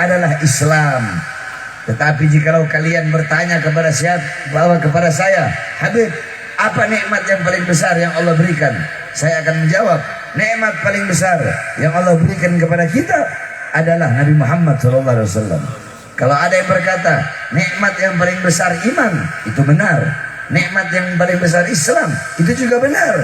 adalah Islam. Tetapi jikalau kalian bertanya kepada saya, Habib, apa nikmat yang paling besar yang Allah berikan? Saya akan menjawab, nikmat paling besar yang Allah berikan kepada kita adalah Nabi Muhammad SAW. Kalau ada yang berkata nikmat yang paling besar iman, itu benar. Nikmat yang paling besar Islam, itu juga benar.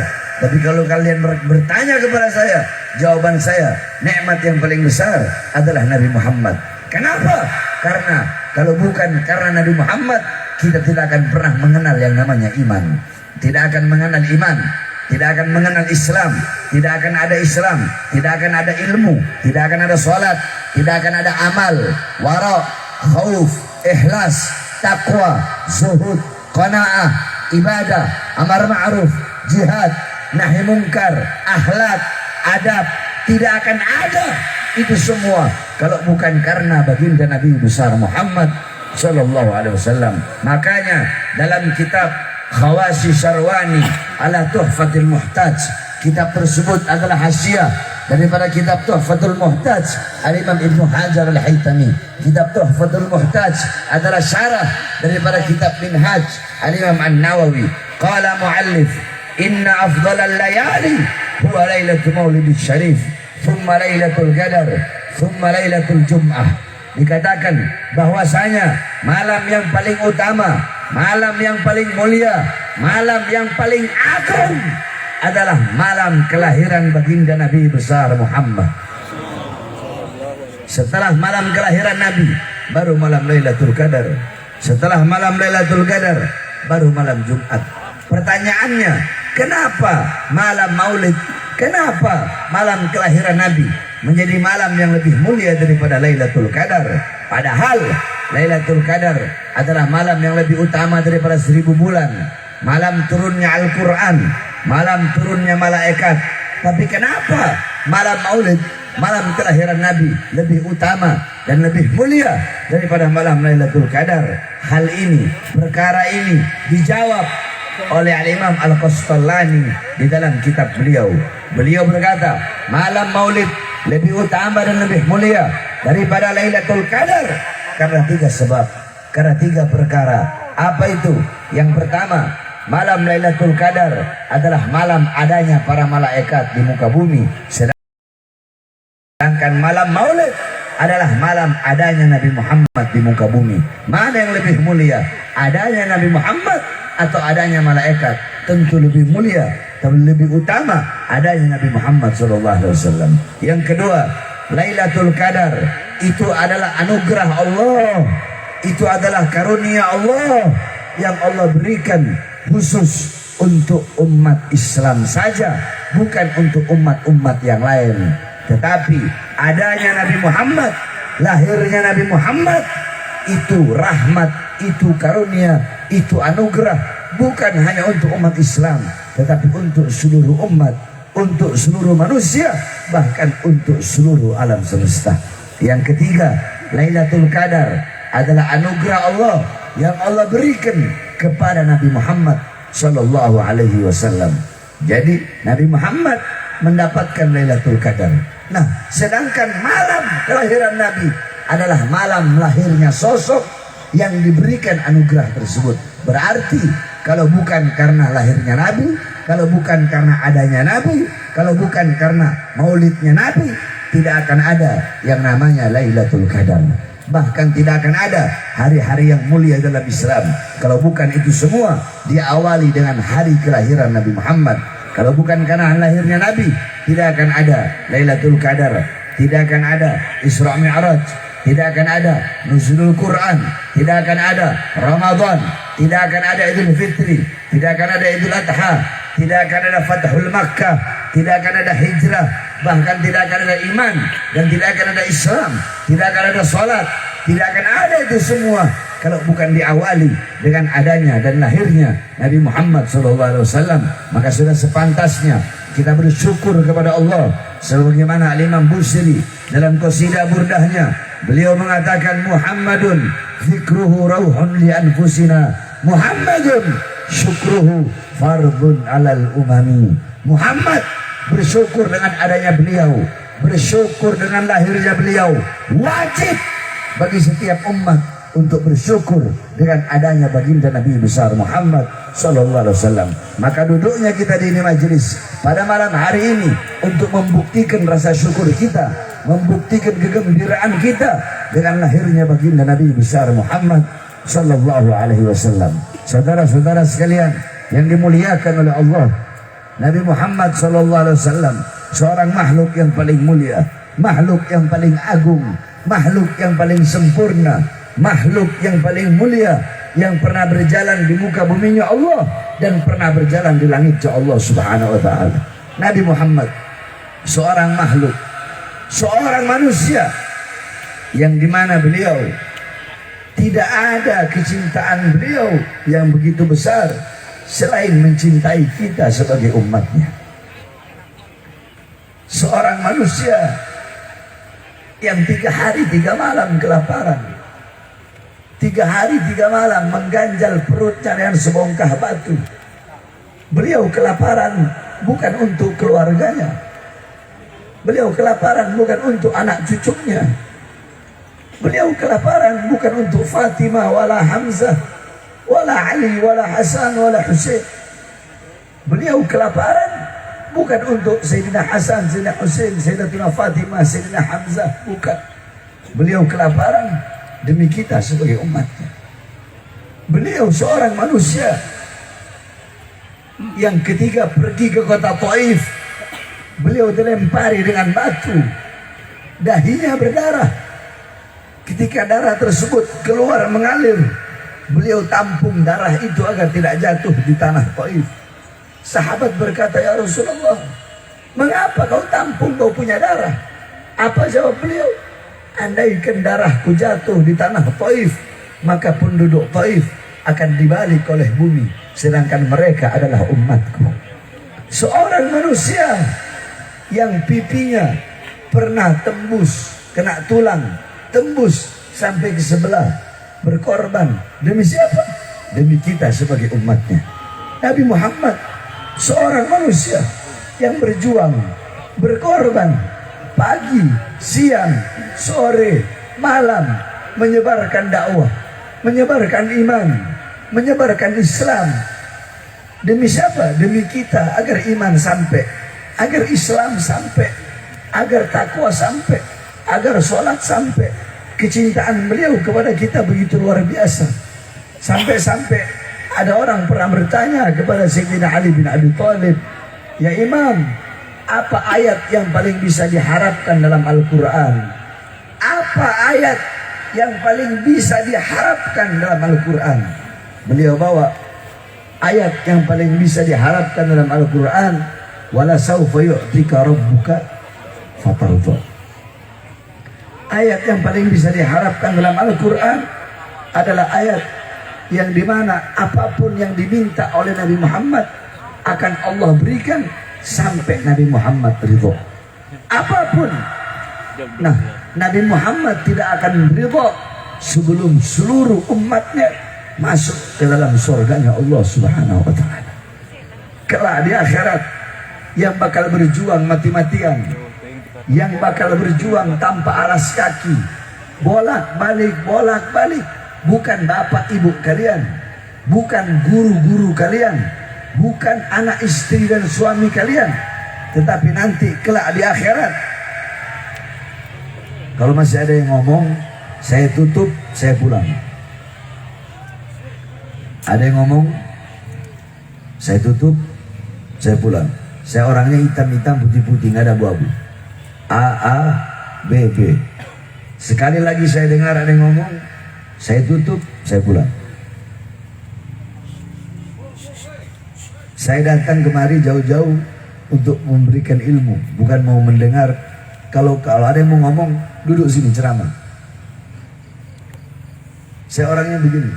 Tapi kalau kalian bertanya kepada saya, jawaban saya, nikmat yang paling besar adalah Nabi Muhammad. Kenapa? Karena kalau bukan karena Nabi Muhammad, kita tidak akan pernah mengenal yang namanya iman. Tidak akan mengenal iman, tidak akan mengenal Islam, tidak akan ada Islam, tidak akan ada ilmu, tidak akan ada sholat, tidak akan ada amal, wara', khauf, ikhlas, taqwa, zuhud, qanaah, ibadah, amar ma'ruf, jihad, nahi munkar, akhlak, adab. Tidak akan ada itu semua kalau bukan karena baginda Nabi besar Muhammad sallallahu alaihi wasallam. Makanya dalam kitab Khawasi Syarwani ala Tuhfatil Muhtaj, kitab tersebut adalah hasyiah daripada kitab Tuhfatul Muhtaj Al-Imam Ibnu Hajar Al-Haytami. Kitab Tuhfatul Muhtaj adalah syarah daripada kitab Minhaj Al-Imam An-Nawawi. Qala muallif, inna afdalal layali huwa lailatul maulidis syarif, thumma lailatul qadar, thumma lailatul jum'ah. Dikatakan bahwasanya malam yang paling utama, malam yang paling mulia, malam yang paling agung adalah malam kelahiran baginda Nabi besar Muhammad. Setelah malam kelahiran Nabi, baru malam Lailatul Qadar. Setelah malam Lailatul Qadar, baru malam Jumat. Pertanyaannya, kenapa malam Maulid, kenapa malam kelahiran Nabi menjadi malam yang lebih mulia daripada Lailatul Qadar? Padahal Lailatul Qadar adalah malam yang lebih utama daripada 1000 bulan. Malam turunnya Al-Quran, malam turunnya malaikat. Tapi kenapa malam Maulid, malam kelahiran Nabi lebih utama dan lebih mulia daripada malam Lailatul Qadar? Hal ini, perkara ini dijawab oleh Al-Imam Al-Qastallani di dalam kitab beliau. Beliau berkata, malam Maulid lebih utama dan lebih mulia daripada Lailatul Qadar karena 3 sebab, karena 3 perkara. Apa itu? Yang pertama, malam Lailatul Qadar adalah malam adanya para malaikat di muka bumi, sedangkan malam Maulid adalah malam adanya Nabi Muhammad di muka bumi. Mana yang lebih mulia? Adanya Nabi Muhammad atau adanya malaikat? Tentu lebih mulia dan lebih utama adanya Nabi Muhammad SAW. Yang kedua, Lailatul Qadar itu adalah anugerah Allah, itu adalah karunia Allah yang Allah berikan khusus untuk umat Islam saja, bukan untuk umat-umat yang lain. Tetapi adanya Nabi Muhammad, lahirnya Nabi Muhammad, itu rahmat, itu karunia, itu anugerah, bukan hanya untuk umat Islam, tetapi untuk seluruh umat, untuk seluruh manusia, bahkan untuk seluruh alam semesta. Yang ketiga, Lailatul Qadar adalah anugerah Allah yang Allah berikan kepada Nabi Muhammad sallallahu alaihi wasallam. Jadi Nabi Muhammad mendapatkan Lailatul Qadar. Nah, sedangkan malam kelahiran Nabi adalah malam lahirnya sosok yang diberikan anugerah tersebut. Berarti kalau bukan karena lahirnya Nabi, kalau bukan karena adanya Nabi, kalau bukan karena maulidnya Nabi, tidak akan ada yang namanya Lailatul Qadar. Bahkan tidak akan ada hari-hari yang mulia dalam Islam kalau bukan itu semua diawali dengan hari kelahiran Nabi Muhammad. Kalau bukan karena lahirnya Nabi, tidak akan ada Lailatul Qadar, tidak akan ada Isra Mi'raj, tidak akan ada Nuzulul Quran, tidak akan ada Ramadan, tidak akan ada Idul Fitri, tidak akan ada Idul Adha, tidak akan ada Fathul Makkah, tidak akan ada hijrah, bahkan tidak akan ada iman, dan tidak akan ada Islam, tidak akan ada sholat, tidak akan ada itu semua kalau bukan diawali dengan adanya dan lahirnya Nabi Muhammad SAW. Maka sudah sepantasnya kita bersyukur kepada Allah, sebagaimana Al-Imam Busiri dalam qasidah burdahnya, beliau mengatakan, Muhammadun zikruhu rauhun li anfusina, Muhammadun syukruhu fardun alal umami. Muhammad, bersyukur dengan adanya beliau, bersyukur dengan lahirnya beliau, wajib bagi setiap umat untuk bersyukur dengan adanya baginda Nabi besar Muhammad sallallahu alaihi wasallam. Maka duduknya kita di ini majelis pada malam hari ini untuk membuktikan rasa syukur kita, membuktikan kegembiraan kita dengan lahirnya baginda Nabi besar Muhammad sallallahu alaihi wasallam. Saudara-saudara sekalian yang dimuliakan oleh Allah, Nabi Muhammad sallallahu alaihi wasallam seorang makhluk yang paling mulia, makhluk yang paling agung, makhluk yang paling sempurna, makhluk yang paling mulia yang pernah berjalan di muka buminya Allah dan pernah berjalan di langitnya Allah subhanahu wa ta'ala. Nabi Muhammad seorang makhluk, seorang manusia yang dimana beliau tidak ada kecintaan beliau yang begitu besar selain mencintai kita sebagai umatnya. Seorang manusia yang 3 hari 3 malam kelaparan, 3 hari 3 malam mengganjal perutnya dengan sebongkah batu. Beliau kelaparan bukan untuk keluarganya, beliau kelaparan bukan untuk anak cucunya, beliau kelaparan bukan untuk Fatimah wala Hamzah wala Ali wala Hasan wala Husain. Beliau kelaparan bukan untuk Sayyidina Hasan, Sayyidina Husain, Sayyidatina Fatimah, Sayyidina Hamzah, bukan. Beliau kelaparan demi kita sebagai umatnya. Beliau seorang manusia yang ketika pergi ke kota Taif, beliau dilempari dengan batu, dahinya berdarah. Ketika darah tersebut keluar mengalir, beliau tampung darah itu agar tidak jatuh di tanah Taif. Sahabat berkata, ya Rasulullah, mengapa kau tampung, kau punya darah? Apa jawab beliau? Andaikan darahku jatuh di tanah Taif, maka penduduk Taif akan dibalik oleh bumi, sedangkan mereka adalah umatku. Seorang manusia yang pipinya pernah tembus, kena tulang, tembus sampai ke sebelah, berkorban. Demi siapa? Demi kita sebagai umatnya. Nabi Muhammad seorang manusia yang berjuang, berkorban, pagi, siang, sore, malam, menyebarkan dakwah, menyebarkan iman, menyebarkan Islam. Demi siapa? Demi kita, agar iman sampai, agar Islam sampai, agar takwa sampai, agar sholat sampai. Kecintaan beliau kepada kita begitu luar biasa, sampai-sampai ada orang pernah bertanya kepada Sayyidina Ali bin Abi Thalib, ya Imam, apa ayat yang paling bisa diharapkan dalam Al-Quran? Apa ayat yang paling bisa diharapkan dalam Al-Quran? Beliau bawa ayat yang paling bisa diharapkan dalam Al-Quran, wala sawfa yu'tika rabbuka fatardha. Ayat yang paling bisa diharapkan dalam Al-Quran adalah ayat yang dimana apapun yang diminta oleh Nabi Muhammad akan Allah berikan sampai Nabi Muhammad ridho. Apapun. Nah, Nabi Muhammad tidak akan ridho sebelum seluruh umatnya masuk ke dalam surganya Allah subhanahu wa ta'ala. Kelak di akhirat, yang bakal berjuang mati-matian, yang bakal berjuang tanpa alas kaki, bolak-balik, bukan bapak ibu kalian, bukan guru-guru kalian, bukan anak istri dan suami kalian, tetapi nanti kelak di akhirat. Kalau masih ada yang ngomong, saya tutup, saya pulang. Ada yang ngomong, saya tutup, saya pulang. Saya orangnya hitam-hitam, putih-putih, nggak ada abu-abu. A, B, B. Sekali lagi saya dengar ada yang ngomong, saya tutup, saya pulang. Saya datang kemari jauh-jauh untuk memberikan ilmu, bukan mau mendengar. Kalau ada yang mau ngomong, duduk sini ceramah. Saya orangnya begini.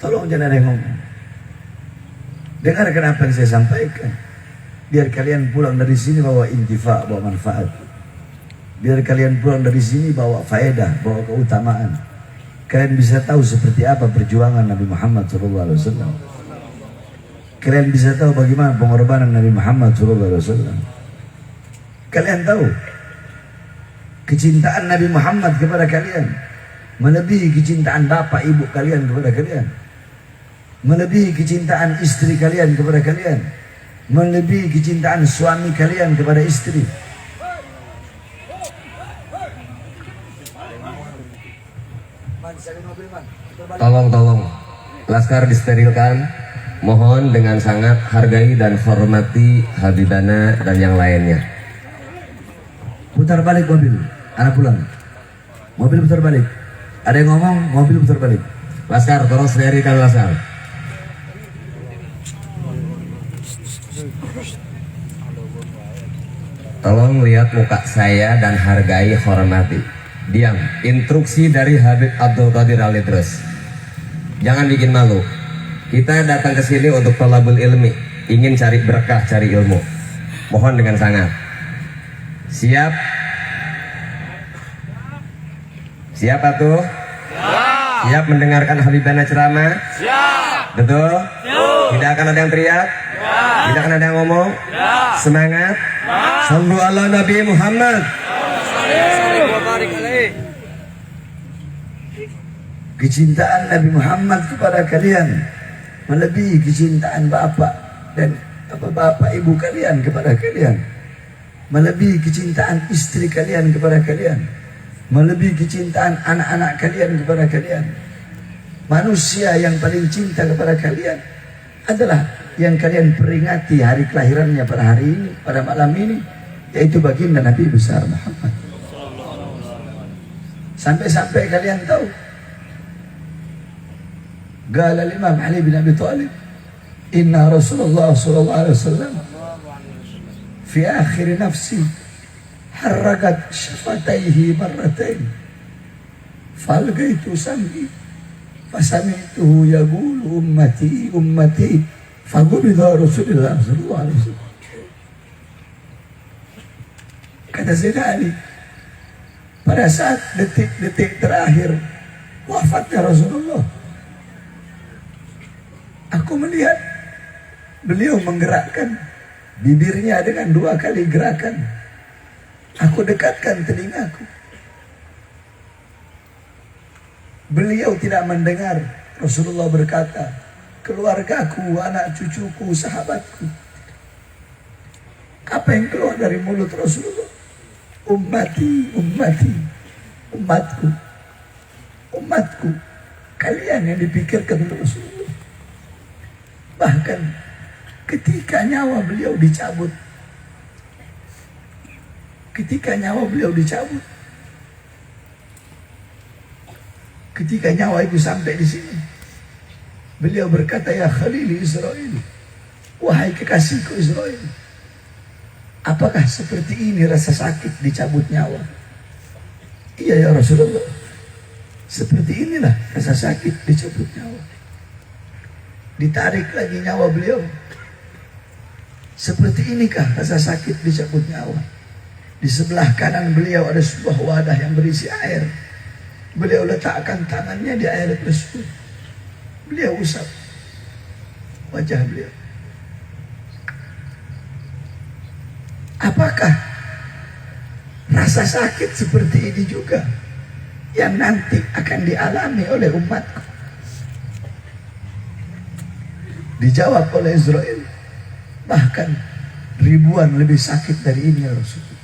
Tolong jangan ada yang ngomong. Dengarkan apa yang saya sampaikan. Biar kalian pulang dari sini bawa intifa, bawa manfaat. Biar kalian pulang dari sini bawa faedah, bawa keutamaan. Kalian bisa tahu seperti apa perjuangan Nabi Muhammad SAW. Kalian bisa tahu bagaimana pengorbanan Nabi Muhammad SAW. Kalian tahu kecintaan Nabi Muhammad kepada kalian melebihi kecintaan bapak ibu kalian kepada kalian, melebihi kecintaan istri kalian kepada kalian, melebihi kecintaan suami kalian kepada istri. Tolong Laskar disterilkan. Mohon dengan sangat hargai dan hormati Habibana dan yang lainnya. Putar balik mobil, anak pulang. Mobil putar balik. Ada yang ngomong, mobil putar balik. Laskar, tolong sterilkan Laskar. Tolong lihat muka saya dan hargai, hormati. Diam. Instruksi dari Habib Abdul Qadir Al-Idrus. Jangan bikin malu. Kita datang ke sini untuk thalabul ilmi, ingin cari berkah, cari ilmu. Mohon dengan sangat. Siap? Siap atuh? Siap mendengarkan Habibana ceramah? Siap. Betul? Tidak akan ada yang teriak? Tidak akan ada yang ngomong? Semangat? Sallu ala Nabi Muhammad. Kecintaan Nabi Muhammad kepada kalian melebihi kecintaan bapak dan bapak ibu kalian kepada kalian, melebihi kecintaan istri kalian kepada kalian, melebihi kecintaan anak-anak kalian kepada kalian. Manusia yang paling cinta kepada kalian adalah yang kalian peringati hari kelahirannya pada hari ini, pada malam ini, yaitu baginda Nabi besar Muhammad. Sampai-sampai kalian tahu, qala Imam Ali bin Abi Thalib, inna Rasulullah sallallahu alaihi wasallam fi akhir nafsi harrakat syafataihi marratain falgaitu sam'i fasamituhu yaqulu ummati ummati faqubida Rasulullah sallallahu alaihi wasallam. Kata Sayyidina Ali, pada saat detik-detik terakhir wafatnya Rasulullah, aku melihat beliau menggerakkan bibirnya dengan 2 kali gerakan. Aku dekatkan telingaku. Beliau tidak mendengar Rasulullah berkata, keluargaku, anak cucuku, sahabatku. Apa yang keluar dari mulut Rasulullah? Ummati, ummati, umatku, umatku. Kalian yang dipikirkan oleh Rasulullah. Bahkan ketika nyawa beliau dicabut, ketika nyawa itu sampai di sini, beliau berkata, ya Khalili Israel, wahai kekasihku Israel, apakah seperti ini rasa sakit dicabut nyawa? Iya ya Rasulullah, seperti inilah rasa sakit dicabut nyawa. Ditarik lagi nyawa beliau. Seperti inikah rasa sakit dicabut nyawa? Di sebelah kanan beliau ada sebuah wadah yang berisi air. Beliau letakkan tangannya di air tersebut. Beliau usap wajah beliau. Apakah rasa sakit seperti ini juga yang nanti akan dialami oleh umatku? Dijawab oleh Israel, bahkan ribuan lebih sakit dari ini ya Rasulullah.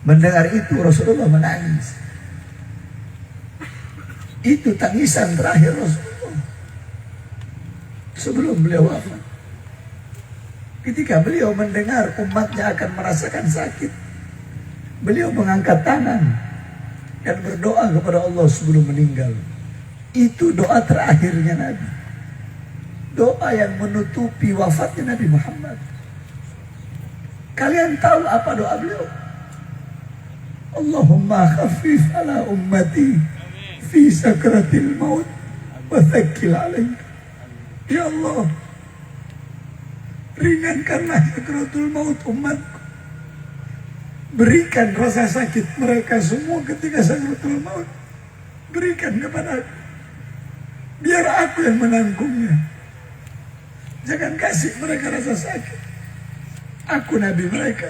Mendengar itu Rasulullah menangis. Itu tangisan terakhir Rasulullah sebelum beliau wafat. Ketika beliau mendengar umatnya akan merasakan sakit, beliau mengangkat tangan dan berdoa kepada Allah sebelum meninggal. Itu doa terakhirnya Nabi. Doa yang menutupi wafatnya Nabi Muhammad. Kalian tahu apa doa beliau? Allahumma khafif ala ummati fi sakratil maut wa thaqqil alaihim. Ya Allah, ringankanlah sakratul maut umatku. Berikan rasa sakit mereka semua ketika sakratul maut. Berikan kepada aku. Biar aku yang menanggungnya. Jangan kasih mereka rasa sakit. Aku Nabi mereka.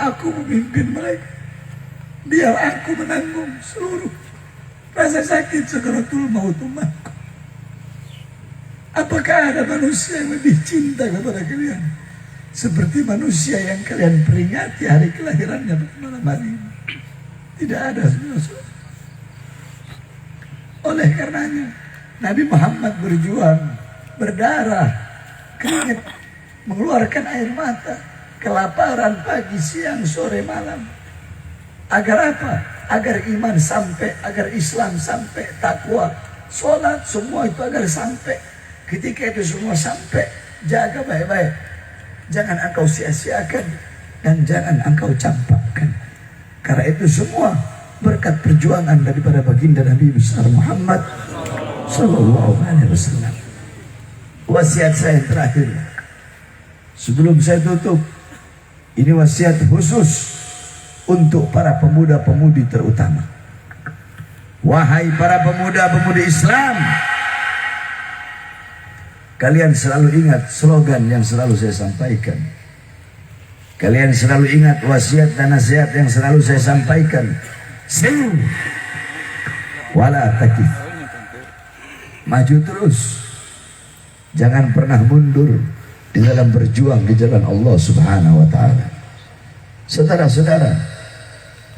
Aku memimpin mereka. Biar aku menanggung seluruh rasa sakit sakaratul maut umatku. Apakah ada manusia yang lebih cinta kepada kalian seperti manusia yang kalian peringati hari kelahirannya malam hari ini? Tidak ada, saudara. Oleh karenanya Nabi Muhammad berjuang, berdarah, keringat, mengeluarkan air mata, kelaparan pagi, siang, sore, malam. Agar apa? Agar iman sampai, agar Islam sampai, takwa, sholat, semua itu agar sampai. Ketika itu semua sampai, jaga baik-baik. Jangan engkau sia-siakan dan jangan engkau campakkan. Karena itu semua berkat perjuangan daripada baginda Nabi besar Muhammad Sallallahu Alaihi Wasallam. Wasiat saya yang terakhir, sebelum saya tutup, ini wasiat khusus untuk para pemuda-pemudi terutama. Wahai para pemuda-pemudi Islam, kalian selalu ingat slogan yang selalu saya sampaikan. Kalian selalu ingat wasiat dan nasihat yang selalu saya sampaikan. Sir wala takif. Maju terus. Jangan pernah mundur di dalam berjuang di jalan Allah Subhanahu wa taala. Saudara-saudara,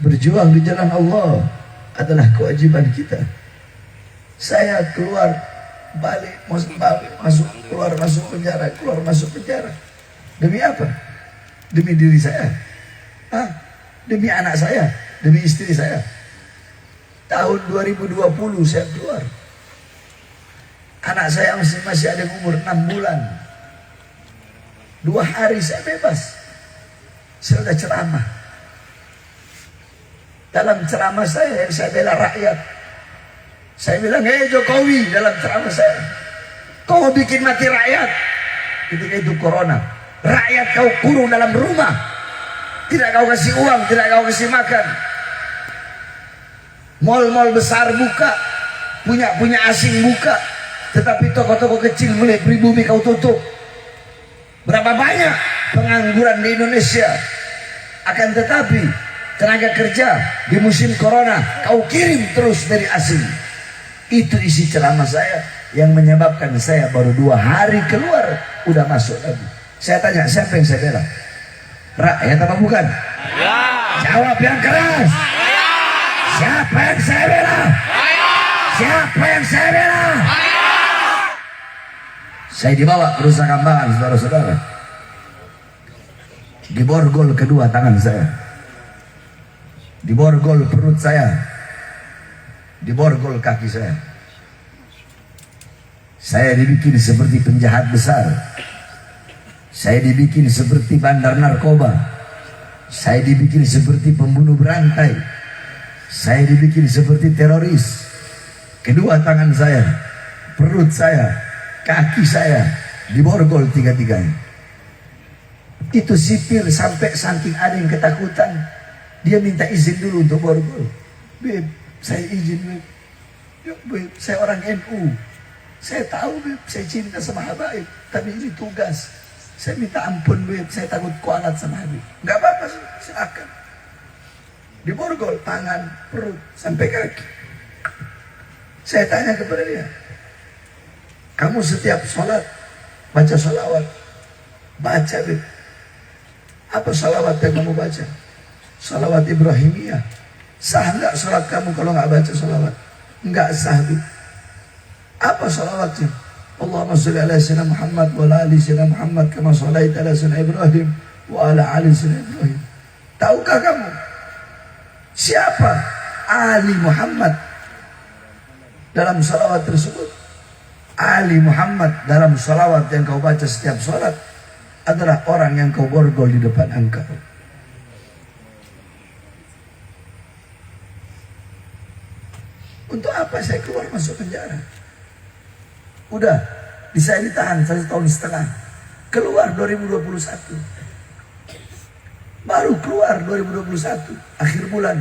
berjuang di jalan Allah adalah kewajiban kita. Saya keluar balik, masuk keluar masuk penjara, keluar masuk penjara. Demi apa? Demi diri saya. Demi anak saya, demi istri saya. Tahun 2020 saya keluar. Anak saya masih ada umur 6 bulan. 2 hari saya bebas. Saya sudah ceramah. Dalam ceramah saya bela rakyat. Saya bilang, hei Jokowi, dalam ceramah saya, kau bikin mati rakyat. Ketika itu corona, rakyat kau kurung dalam rumah, tidak kau kasih uang, tidak kau kasih makan. Mal-mal besar buka, punya asing buka, tetapi toko-toko kecil mulai pribumi kau tutup. Berapa banyak pengangguran di Indonesia? Akan tetapi tenaga kerja di musim corona kau kirim terus dari asing. Itu isi ceramah saya yang menyebabkan saya baru 2 hari keluar udah masuk lagi. Saya tanya, siapa yang saya bela? Rakyat apa bukan? Ya. Jawab yang keras. Ya. Siapa yang saya bela? Ya. Siapa yang saya bela? Ya. Saya dibawa ke Nusa Kambangan, saudara-saudara. Diborgol kedua tangan saya, diborgol perut saya, diborgol kaki saya. Saya dibikin seperti penjahat besar. Saya dibikin seperti bandar narkoba. Saya dibikin seperti pembunuh berantai. Saya dibikin seperti teroris. Kedua tangan saya, perut saya, kaki saya diborgol 3-tiganya. Itu sipir sampai saking ada yang ketakutan, dia minta izin dulu untuk borgol. Beb, saya izin, beb. Yuk, beb, saya orang NU. Saya tahu, beb, saya cinta sama Habaib, tapi ini tugas. Saya minta ampun, beb, saya takut kualat sama Habib. Enggak apa-apa, silakan. Diborgol tangan, perut, sampai kaki. Saya tanya kepada dia, kamu setiap sholat baca sholawat? Baca, beb. Apa salawat yang kamu baca? Salawat Ibrahimiyah. Sah enggak salat kamu kalau enggak baca salawat? Enggak sah. Apa salawatnya? Allahumma sholli ala sayyidina Muhammad wa ala ali sayyidina Muhammad kama shallaita ala sayyidina Ibrahim wa ala ali sayyidina Ibrahim. Tahukah kamu siapa Ali Muhammad dalam salawat tersebut? Ali Muhammad dalam salawat yang kau baca setiap salat adalah orang yang kau borgol di depan engkau. Untuk apa saya keluar masuk penjara? Udah, saya ditahan 1,5 tahun. Keluar 2021. Baru keluar 2021, akhir bulan.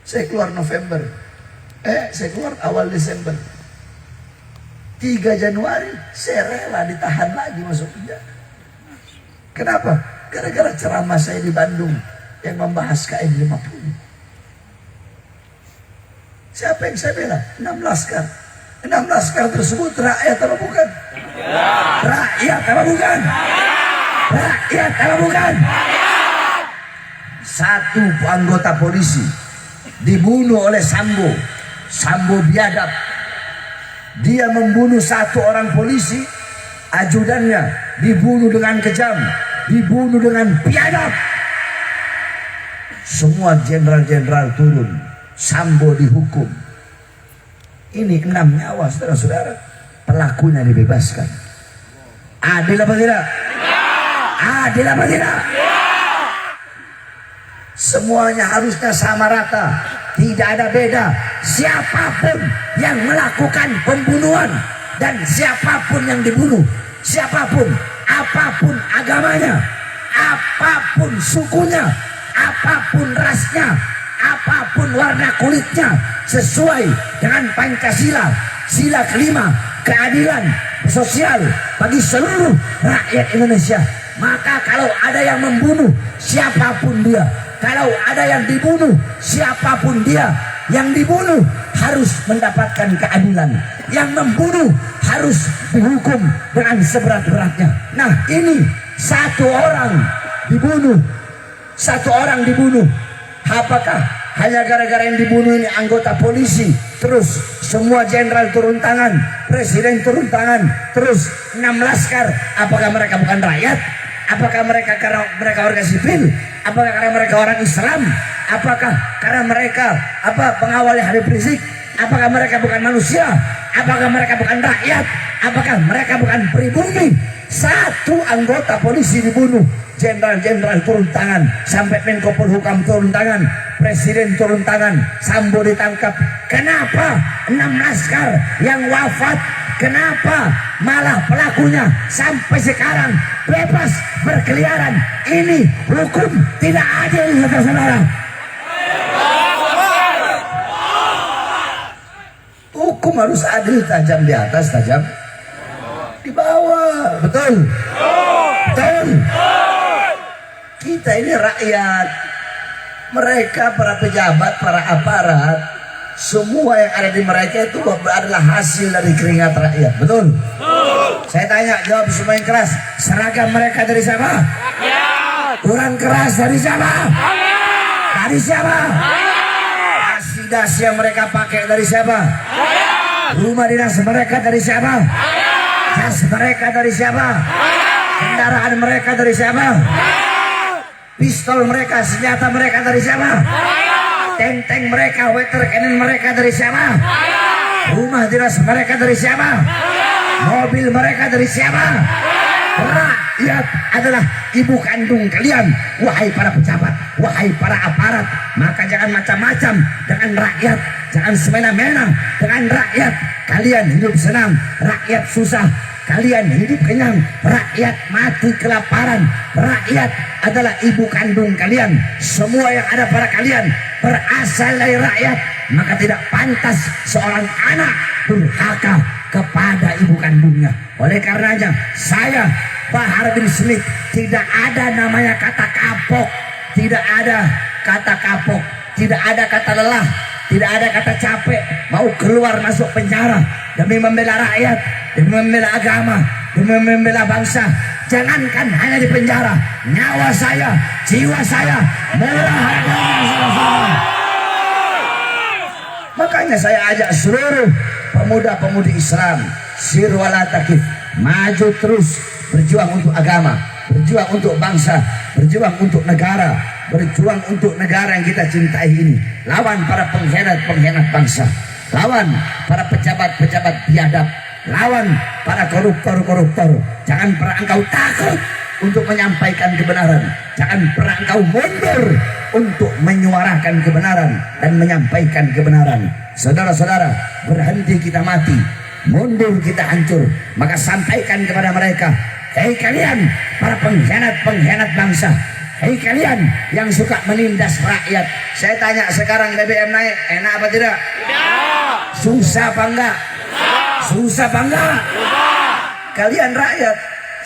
Saya keluar November. Saya keluar awal Desember. 3 Januari saya rela ditahan lagi masuk penjara. Kenapa? Gara-gara ceramah saya di Bandung yang membahas KM 50. Siapa yang saya bela? 6 laskar. 6 laskar tersebut rakyat apa bukan? Rakyat apa bukan? Rakyat apa bukan? Satu anggota polisi dibunuh oleh Sambo. Sambo biadab. Dia membunuh satu orang polisi, ajudannya dibunuh dengan kejam, dibunuh dengan biadab. Semua jenderal-jenderal turun, Sambo dihukum. Ini 6 nyawa, saudara-saudara. Pelakunya dibebaskan. Adil apa tidak? Adil apa tidak? Semuanya harusnya sama rata, tidak ada beda. Siapapun yang melakukan pembunuhan dan siapapun yang dibunuh, siapapun, apapun agamanya, apapun sukunya, apapun rasnya, apapun warna kulitnya, sesuai dengan Pancasila, sila kelima, keadilan sosial bagi seluruh rakyat Indonesia. Maka kalau ada yang membunuh, siapapun dia, kalau ada yang dibunuh, siapapun dia, yang dibunuh harus mendapatkan keadilan. Yang membunuh harus dihukum dengan seberat-beratnya. Nah, ini satu orang dibunuh. Satu orang dibunuh. Apakah hanya gara-gara yang dibunuh ini anggota polisi? Terus semua jenderal turun tangan, presiden turun tangan, terus 6 laskar. Apakah mereka bukan rakyat? Apakah mereka karena mereka warga sipil? Apakah karena mereka orang Islam? Apakah karena mereka pengawal Habib Rizik? Apakah mereka bukan manusia? Apakah mereka bukan rakyat? Apakah mereka bukan pribumi? Satu anggota polisi dibunuh, jenderal-jenderal turun tangan, sampai Menko Polhukam turun tangan, presiden turun tangan, Sambo ditangkap. Kenapa 6 laskar yang wafat? Kenapa malah pelakunya sampai sekarang bebas berkeliaran? Ini hukum tidak adil, saudara-saudara. Hukum harus adil, tajam di atas, tajam di bawah. Betul? Betul? Kita ini rakyat. Mereka para pejabat, para aparat, semua yang ada di mereka itu adalah hasil dari keringat rakyat. Betul? Saya tanya, jawab semua yang keras. Seragam mereka dari siapa? Kurang keras dari siapa? Dari siapa? Dasi yang mereka pakai dari siapa? Rumah dinas mereka dari siapa? Jas mereka dari siapa? Kendaraan mereka dari siapa? Pistol mereka, senjata mereka dari siapa? Tank mereka, water cannon mereka dari siapa? Rumah dinas mereka dari siapa? Mobil mereka dari siapa? Rakyat adalah ibu kandung kalian, wahai para pejabat, wahai para aparat. Maka jangan macam-macam dengan rakyat, jangan semena-mena dengan rakyat. Kalian hidup senang, rakyat susah. Kalian hidup kenyang, rakyat mati kelaparan. Rakyat adalah ibu kandung kalian. Semua yang ada pada kalian berasal dari rakyat. Maka tidak pantas seorang anak durhaka kepada ibu kandungnya. Oleh karenanya, saya Bahar bin Smith, tidak ada namanya kata kapok, tidak ada kata kapok, tidak ada kata lelah, tidak ada kata capek mau keluar masuk penjara demi membela rakyat, demi membela agama, demi membela bangsa. Jangankan hanya di penjara, nyawa saya, jiwa saya murah harganya, saudara-saudara. Makanya saya ajak seluruh pemuda-pemudi Islam, sir wala takif, maju terus, berjuang untuk agama, berjuang untuk bangsa, berjuang untuk negara, berjuang untuk negara yang kita cintai ini. Lawan para pengkhianat-pengkhianat bangsa, lawan para pejabat-pejabat biadab, lawan para koruptor-koruptor. Jangan pernah engkau takut untuk menyampaikan kebenaran, jangan pernah engkau mundur untuk menyuarakan kebenaran dan menyampaikan kebenaran. Saudara-saudara, berhenti kita mati, mundur kita hancur. Maka sampaikan kepada mereka, hei kalian para pengkhianat-pengkhianat bangsa, hei kalian yang suka menindas rakyat. Saya tanya sekarang, BBM naik, enak apa tidak? Tidak. Susah apa enggak? Susah apa enggak? Kalian rakyat,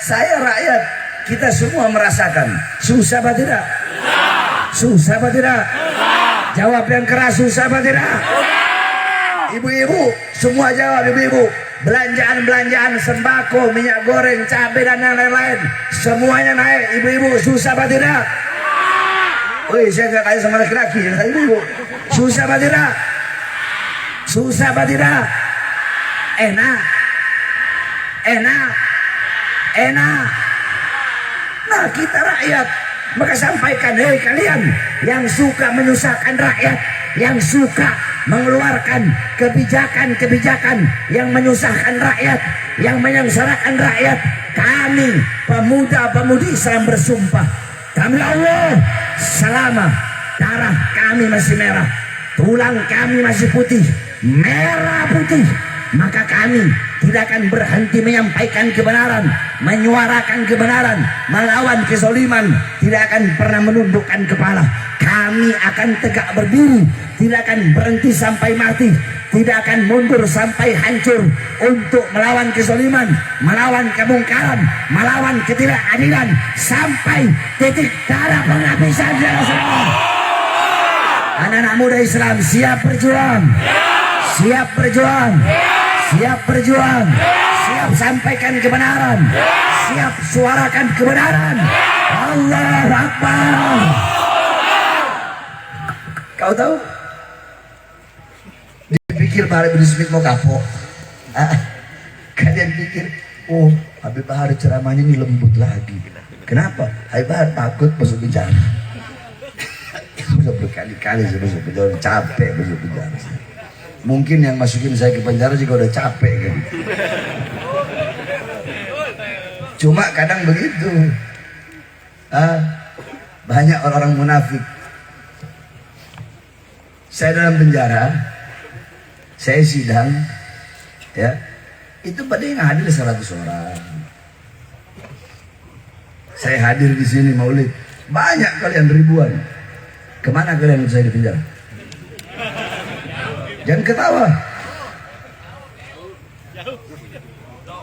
saya rakyat. kita semua merasakan. Susah apa tidak? Susah apa tidak? Jawab yang keras, susah apa tidak? Ibu-ibu, semua jawab ibu-ibu. Belanjaan sembako, minyak goreng, cabai dan yang lain-lain, semuanya naik. Ibu-ibu, susah apa tidak? Woi, saya nggak kayak sama laki-laki, ibu-ibu. Susah apa tidak? Susah apa tidak? Enak. Nah, kita rakyat, maka sampaikan, hei kalian yang suka menyusahkan rakyat, yang suka mengeluarkan kebijakan-kebijakan yang menyusahkan rakyat, yang menyengsarakan rakyat, kami pemuda-pemudi Islam bersumpah, demi Allah, selama darah kami masih merah, tulang kami masih putih, merah putih, maka kami tidak akan berhenti menyampaikan kebenaran, menyuarakan kebenaran, melawan kezaliman, tidak akan pernah menundukkan kepala. Kami akan tegak berdiri, tidak akan berhenti sampai mati, tidak akan mundur sampai hancur untuk melawan kezaliman, melawan kemungkaran, melawan ketidakadilan sampai titik darah penghabisan. Anak-anak muda Islam siap berjuang, siap berjuang, siap berjuang, siap sampaikan kebenaran, siap suarakan kebenaran. Allahu Akbar. Kau tahu? Dipikir Pak Habib Smith mau kapok. Kalian pikir, oh Habib Bahar ceramahnya ini lembut lagi. Kenapa? Habib Bahar takut masuk penjara. Sudah berkali-kali saya masuk penjara, capek masuk penjara. Mungkin yang masukin saya ke penjara juga udah capek kan. Cuma kadang begitu. Banyak orang-orang munafik. Saya dalam penjara, saya sidang, ya, itu pada yang hadir 100 orang. Saya hadir di sini maulid, banyak kalian ribuan. Kemana kalian saya di penjara? Jangan ketawa.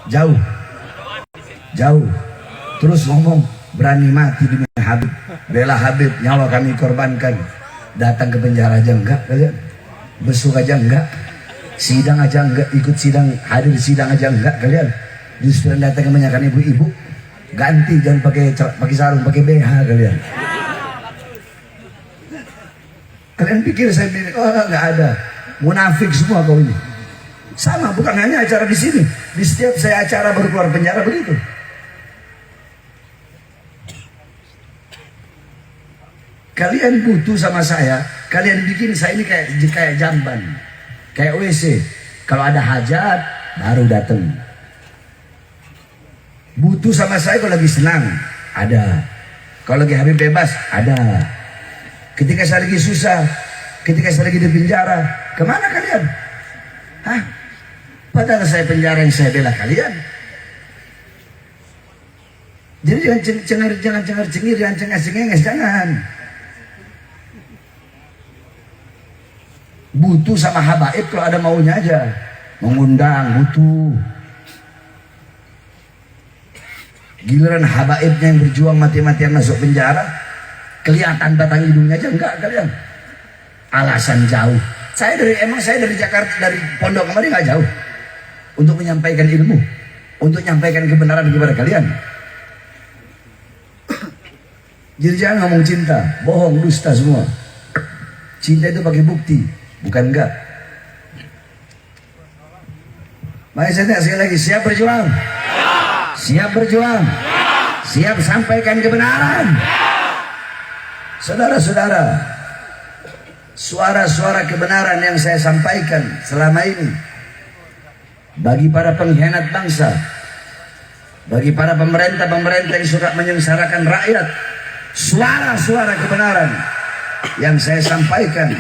Jauh. Jauh. Terus ngomong berani mati demi Habib, bela Habib, nyawa kami korbankan. Datang ke penjara aja enggak kalian? Besuk aja enggak? Sidang aja enggak? Ikut sidang, hadir sidang aja enggak kalian? Justru datang kebanyakan ibu-ibu. Ganti, jangan pakai sarung, pakai BH kalian. Kalian pikir saya bilang, oh enggak ada. Munafik semua kau ini. Sama, bukan hanya acara di sini. Di setiap saya acara baru keluar penjara begitu. Kalian butuh sama saya, kalian bikin saya ini kayak jamban, kayak WC. Kalau ada hajat, baru datang. Butuh sama saya kalau lagi senang, ada. Kalau lagi Habib bebas, ada. Ketika saya lagi susah, ketika saya lagi di penjara, kemana kalian? Hah? Padahal saya penjara yang saya bela kalian. Jadi jangan cengar-cengir, jangan cengar-cengir, jangan. Butuh sama habaib kalau ada maunya aja. Mengundang, butuh. Giliran habaibnya yang berjuang mati-matian masuk penjara, kelihatan batang hidungnya aja enggak kalian. Alasan jauh. Saya dari Jakarta, dari Pondok kemarin nggak jauh. Untuk menyampaikan ilmu, untuk menyampaikan kebenaran kepada kalian. Jadi jangan ngomong cinta, bohong, dusta semua. Cinta itu pakai bukti, bukan enggak. Mari saya tanya sekali lagi, siap berjuang? Siap berjuang? Siap sampaikan kebenaran? Saudara-saudara, suara-suara kebenaran yang saya sampaikan selama ini bagi para pengkhianat bangsa, bagi para pemerintah-pemerintah yang suka menyengsarakan rakyat, suara-suara kebenaran yang saya sampaikan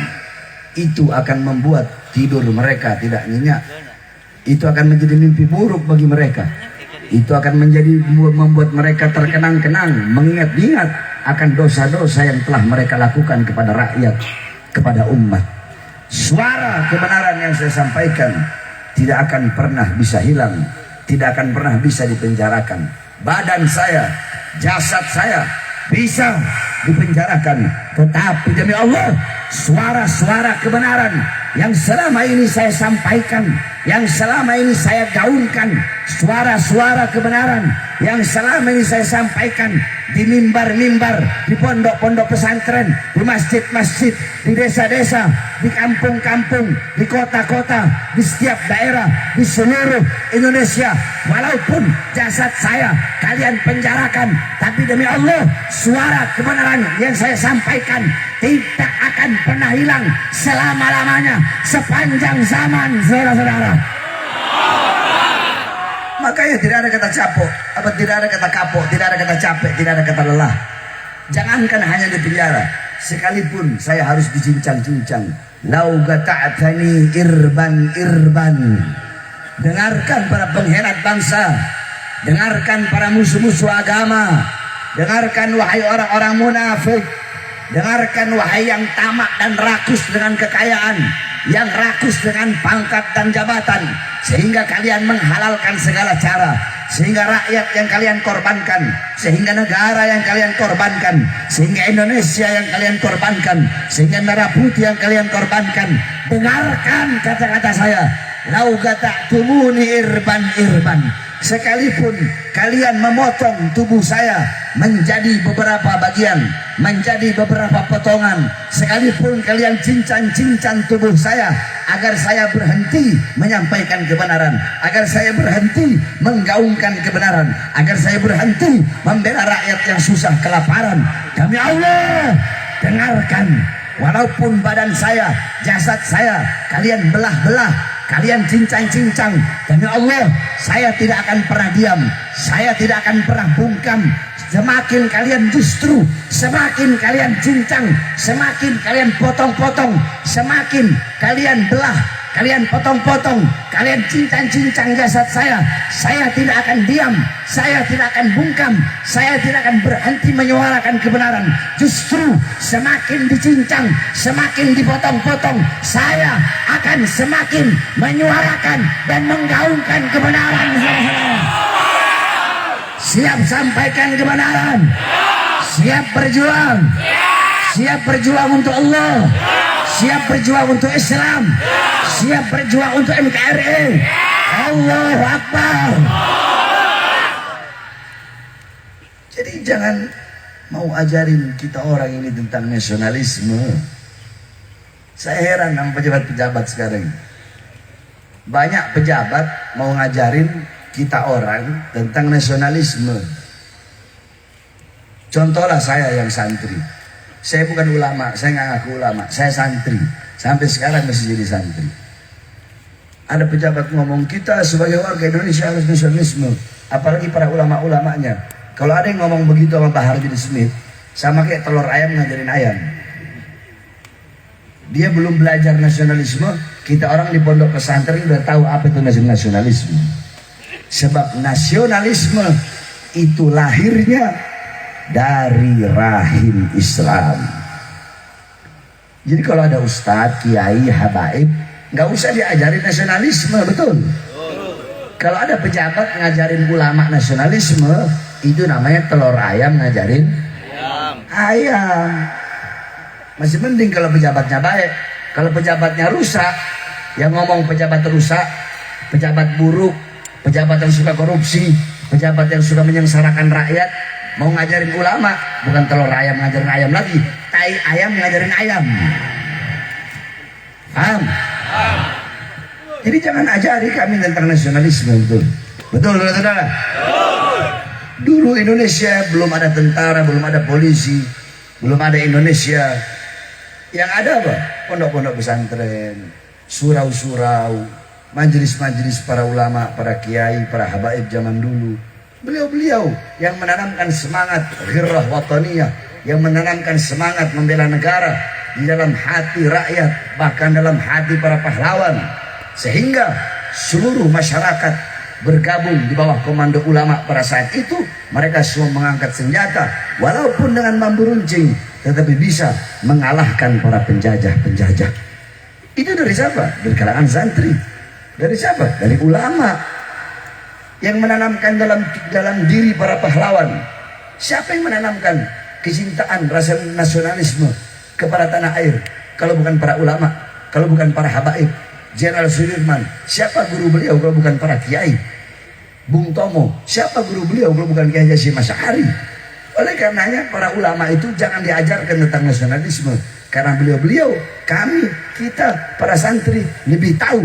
itu akan membuat tidur mereka tidak nyenyak. Itu akan menjadi mimpi buruk bagi mereka. Itu akan membuat mereka terkenang-kenang, mengingat-ingat akan dosa-dosa yang telah mereka lakukan kepada rakyat, kepada umat. Suara kebenaran yang saya sampaikan tidak akan pernah bisa hilang, tidak akan pernah bisa dipenjarakan. Badan saya jasad saya bisa dipenjarakan, tetapi demi Allah, suara-suara kebenaran yang selama ini saya sampaikan, yang selama ini saya gaungkan, suara-suara kebenaran yang selama ini saya sampaikan di mimbar-mimbar, di pondok-pondok pesantren, di masjid-masjid, di desa-desa, di kampung-kampung, di kota-kota, di setiap daerah, di seluruh Indonesia. Walaupun jasad saya kalian penjarakan, tapi demi Allah, suara kebenaran yang saya sampaikan tidak akan pernah hilang selama-lamanya, sepanjang zaman, saudara-saudara. Makanya tidak ada kata capok, tidak ada kata kapok, tidak ada kata capek, tidak ada kata lelah. Jangankan hanya di penjara, sekalipun saya harus dicincang-cincang. Lau gata'tani irban. Dengarkan para pengkhianat bangsa, dengarkan para musuh-musuh agama, dengarkan wahai orang-orang munafik, dengarkan wahai yang tamak dan rakus dengan kekayaan, yang rakus dengan pangkat dan jabatan, sehingga kalian menghalalkan segala cara, sehingga rakyat yang kalian korbankan, sehingga negara yang kalian korbankan, sehingga Indonesia yang kalian korbankan, sehingga merah putih yang kalian korbankan. Dengarkan kata-kata saya, lau gata'tumuni irban. Sekalipun kalian memotong tubuh saya menjadi beberapa bagian, menjadi beberapa potongan, sekalipun kalian cincang-cincang tubuh saya agar saya berhenti menyampaikan kebenaran, agar saya berhenti menggaungkan kebenaran, agar saya berhenti membela rakyat yang susah kelaparan, demi Allah, dengarkan. Walaupun badan saya, jasad saya kalian belah-belah, kalian cincang-cincang, demi Allah, saya tidak akan pernah diam, saya tidak akan pernah bungkam. Semakin kalian justru, semakin kalian cincang, semakin kalian potong-potong, semakin kalian belah, kalian potong-potong, kalian cincang-cincang jasad saya tidak akan diam, saya tidak akan bungkam, saya tidak akan berhenti menyuarakan kebenaran. Justru semakin dicincang, semakin dipotong-potong, saya akan semakin menyuarakan dan menggaungkan kebenaran. Siap sampaikan kebenaran, siap berjuang, siap berjuang untuk Allah, siap berjuang untuk Islam, siap berjuang untuk NKRI. Allahu Akbar. Jadi jangan mau ajarin kita orang ini tentang nasionalisme. Saya heran sama pejabat-pejabat sekarang. Banyak pejabat mau ngajarin kita orang tentang nasionalisme. Contohlah saya yang santri. Saya bukan ulama, saya nggak ngaku ulama, saya santri. Sampai sekarang masih jadi santri. Ada pejabat ngomong kita sebagai warga Indonesia harus nasionalisme, apalagi para ulama-ulamanya. Kalau ada yang ngomong begitu sama Bahar bin Smith, sama kayak telur ayam ngajarin ayam. Dia belum belajar nasionalisme, kita orang di pondok pesantren udah tahu apa itu nasionalisme. Sebab nasionalisme itu lahirnya dari rahim Islam. Jadi kalau ada ustadz, kiai, habaib, nggak usah diajarin nasionalisme, betul? Kalau ada pejabat ngajarin ulama nasionalisme, itu namanya telur ayam ngajarin ayam. Masih mending kalau pejabatnya baik. Kalau pejabatnya rusak, yang ngomong pejabat rusak, pejabat buruk, pejabat yang suka korupsi, pejabat yang suka menyengsarakan rakyat, mau ngajarin ulama, bukan telur ayam ngajarin ayam lagi, tai ayam ngajarin ayam. Paham? Jadi jangan ajari kami tentang nasionalisme, betul? Betul, saudara-saudara? Dulu Indonesia belum ada tentara, belum ada polisi, belum ada Indonesia. Yang ada apa? Pondok-pondok pesantren, surau-surau, majelis-majelis para ulama, para kiai, para habaib zaman dulu. Beliau-beliau yang menanamkan semangat ghirrah wataniyah, yang menanamkan semangat membela negara di dalam hati rakyat, bahkan dalam hati para pahlawan, sehingga seluruh masyarakat bergabung di bawah komando ulama pada saat itu. Mereka semua mengangkat senjata, walaupun dengan bambu runcing, tetapi bisa mengalahkan para penjajah-penjajah. Itu dari siapa? Dari kalangan santri. Dari siapa? Dari ulama yang menanamkan dalam diri para pahlawan, Siapa yang menanamkan kecintaan, rasa nasionalisme kepada tanah air? Kalau bukan para ulama, kalau bukan para habaib, Jenderal Sudirman, siapa guru beliau kalau bukan para kiai? Bung Tomo, siapa guru beliau kalau bukan Kiai Hasyim Asy'ari? Oleh karenanya para ulama itu jangan diajarkan tentang nasionalisme, karena beliau-beliau, kami, kita, para santri lebih tahu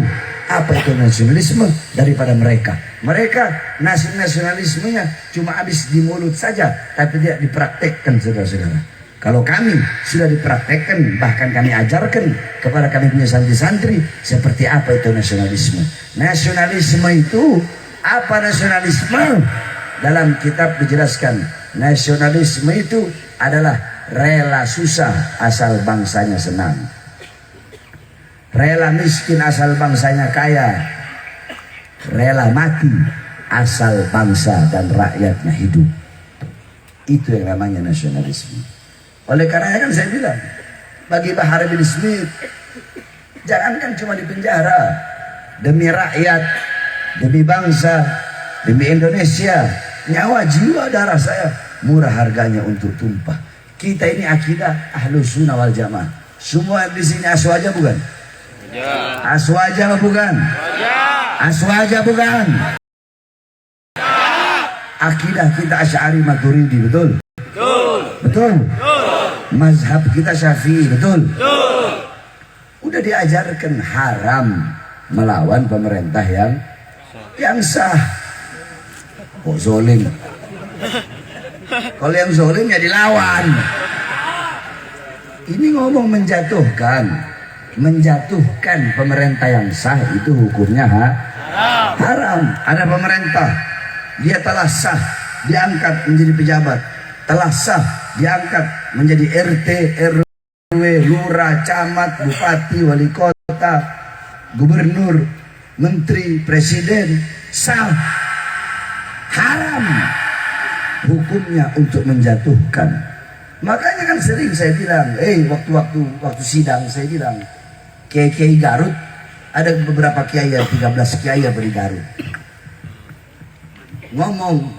apa itu nasionalisme daripada mereka. Mereka nasionalismenya cuma habis di mulut saja, tapi tidak dipraktekkan, saudara-saudara. Kalau kami sudah dipraktekkan, bahkan kami ajarkan kepada kami punya santri-santri seperti apa itu nasionalisme. Nasionalisme itu apa? Nasionalisme dalam kitab dijelaskan, nasionalisme itu adalah rela susah asal bangsanya senang, rela miskin asal bangsanya kaya, rela mati asal bangsa dan rakyatnya hidup. Itu yang namanya nasionalisme. Oleh karenanya kan saya bilang, bagi Bahar bin Smith, jangankan cuma di penjara, demi rakyat, demi bangsa, demi Indonesia, nyawa jiwa darah saya murah harganya untuk tumpah. Kita ini akidah Ahlus Sunnah wal Jamaah. Semua di sini aswaja bukan? Ya. Aswaja bukan? Ya. Aswaja bukan? Akidah kita Asy'ari Maturidi, betul? Betul. Betul. Mazhab kita Syafi'i, betul? Betul. Udah diajarkan haram melawan pemerintah yang sah. Kok zolim? Kalau yang zolim ya dilawan. Ini ngomong menjatuhkan pemerintah yang sah itu hukumnya haram. Ada pemerintah, dia telah sah diangkat menjadi pejabat, telah sah diangkat menjadi RT, RW, lurah, camat, bupati, wali kota, gubernur, menteri, presiden, sah. Haram hukumnya untuk menjatuhkan. Makanya kan sering saya bilang, waktu sidang saya bilang, kiai Garut, ada beberapa kiai, 13 kiai yang di Garut, ngomong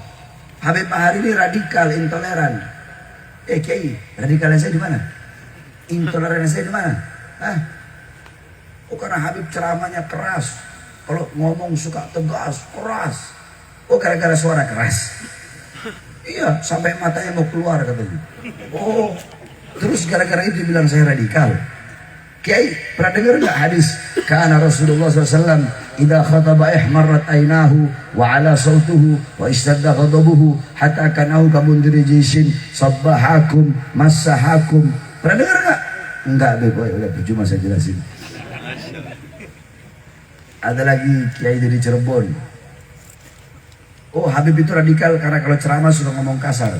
Habib Bahar ini radikal, intoleran. Kiai, radikalnya saya di mana? Intolerannya saya di mana? Karena Habib ceramahnya keras, kalau ngomong suka tegas, keras. Gara-gara suara keras. Iya, sampai matanya mau keluar katanya. Terus gara-gara itu bilang saya radikal. Kiai, pernah dengar nggak hadis? Kana Rasulullah SAW idza khataba ihmarrat aynahu wa ala sautuhu wa istadda ghadabuhu hatta kanahu kamundiri jishin sabbahakum massahakum. Pernah dengar nggak? Enggak, udah cuma saya jelasin. Ada lagi kiai dari Cirebon. Habib itu radikal karena kalau ceramah sudah ngomong kasar.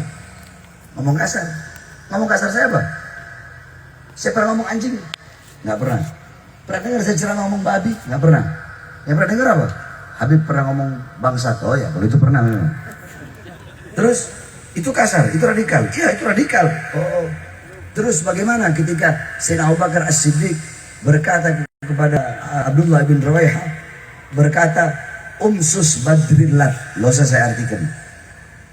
Ngomong kasar? Ngomong kasar saya apa? Saya pernah ngomong anjing? Nggak pernah. Pernah dengar saya ceramah ngomong babi? Nggak pernah. Yang pernah dengar apa? Habib pernah ngomong bangsat. Oh ya, kalau itu pernah memang. Terus itu kasar, itu radikal. Iya, itu radikal. Terus bagaimana ketika Sayyidina Abu Bakar As-Siddiq berkata kepada Abdullah bin Rawaiha, berkata, Umsus badrillat, lo usah saya artikan.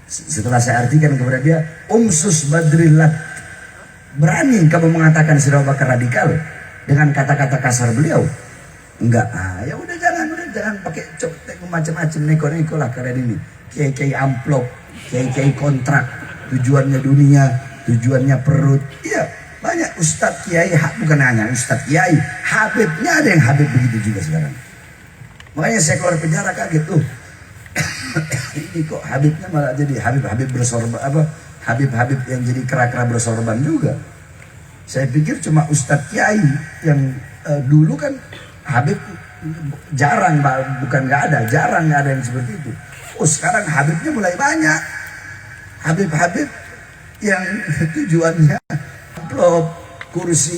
Setelah saya artikan kepada dia, Umsus badrillat, berani kamu mengatakan Sayyidina Abu Bakar radikal dengan kata-kata kasar beliau? Enggak. Ya udah jangan pakai macam-macam neko-neko lah kalian ini. Kiai-kiai amplop, kiai-kiai kontrak, tujuannya dunia, tujuannya perut. Iya, banyak ustadz kiai, bukan hanya ustadz kiai, habibnya ada yang habib begitu juga sekarang. Makanya saya keluar penjara kaget tuh. Ini kok habibnya malah jadi habib bersorban, habib yang jadi kera-kera bersorban juga. Saya pikir cuma ustadz kiai yang dulu kan habib jarang, bukan nggak ada, jarang nggak ada yang seperti itu. Sekarang habibnya mulai banyak. Habib yang tujuannya amplop, kursi,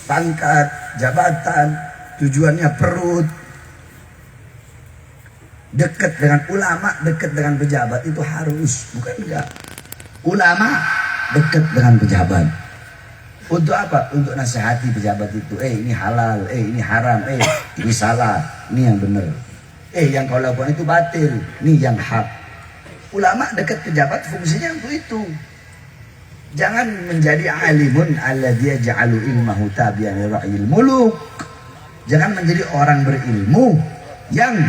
pangkat, jabatan, tujuannya perut. Dekat dengan ulama, dekat dengan pejabat itu harus, bukan enggak. Ulama dekat dengan pejabat. Untuk apa? Untuk nasihati pejabat itu. Ini halal, ini haram, ini salah, ini yang benar. Yang kau lakukan itu batil, ini yang hak. ulama dekat pejabat fungsinya untuk itu. Jangan menjadi alimun alladzi yaj'alu ilmahu tabi'an li ra'yil muluk. Jangan menjadi orang berilmu yang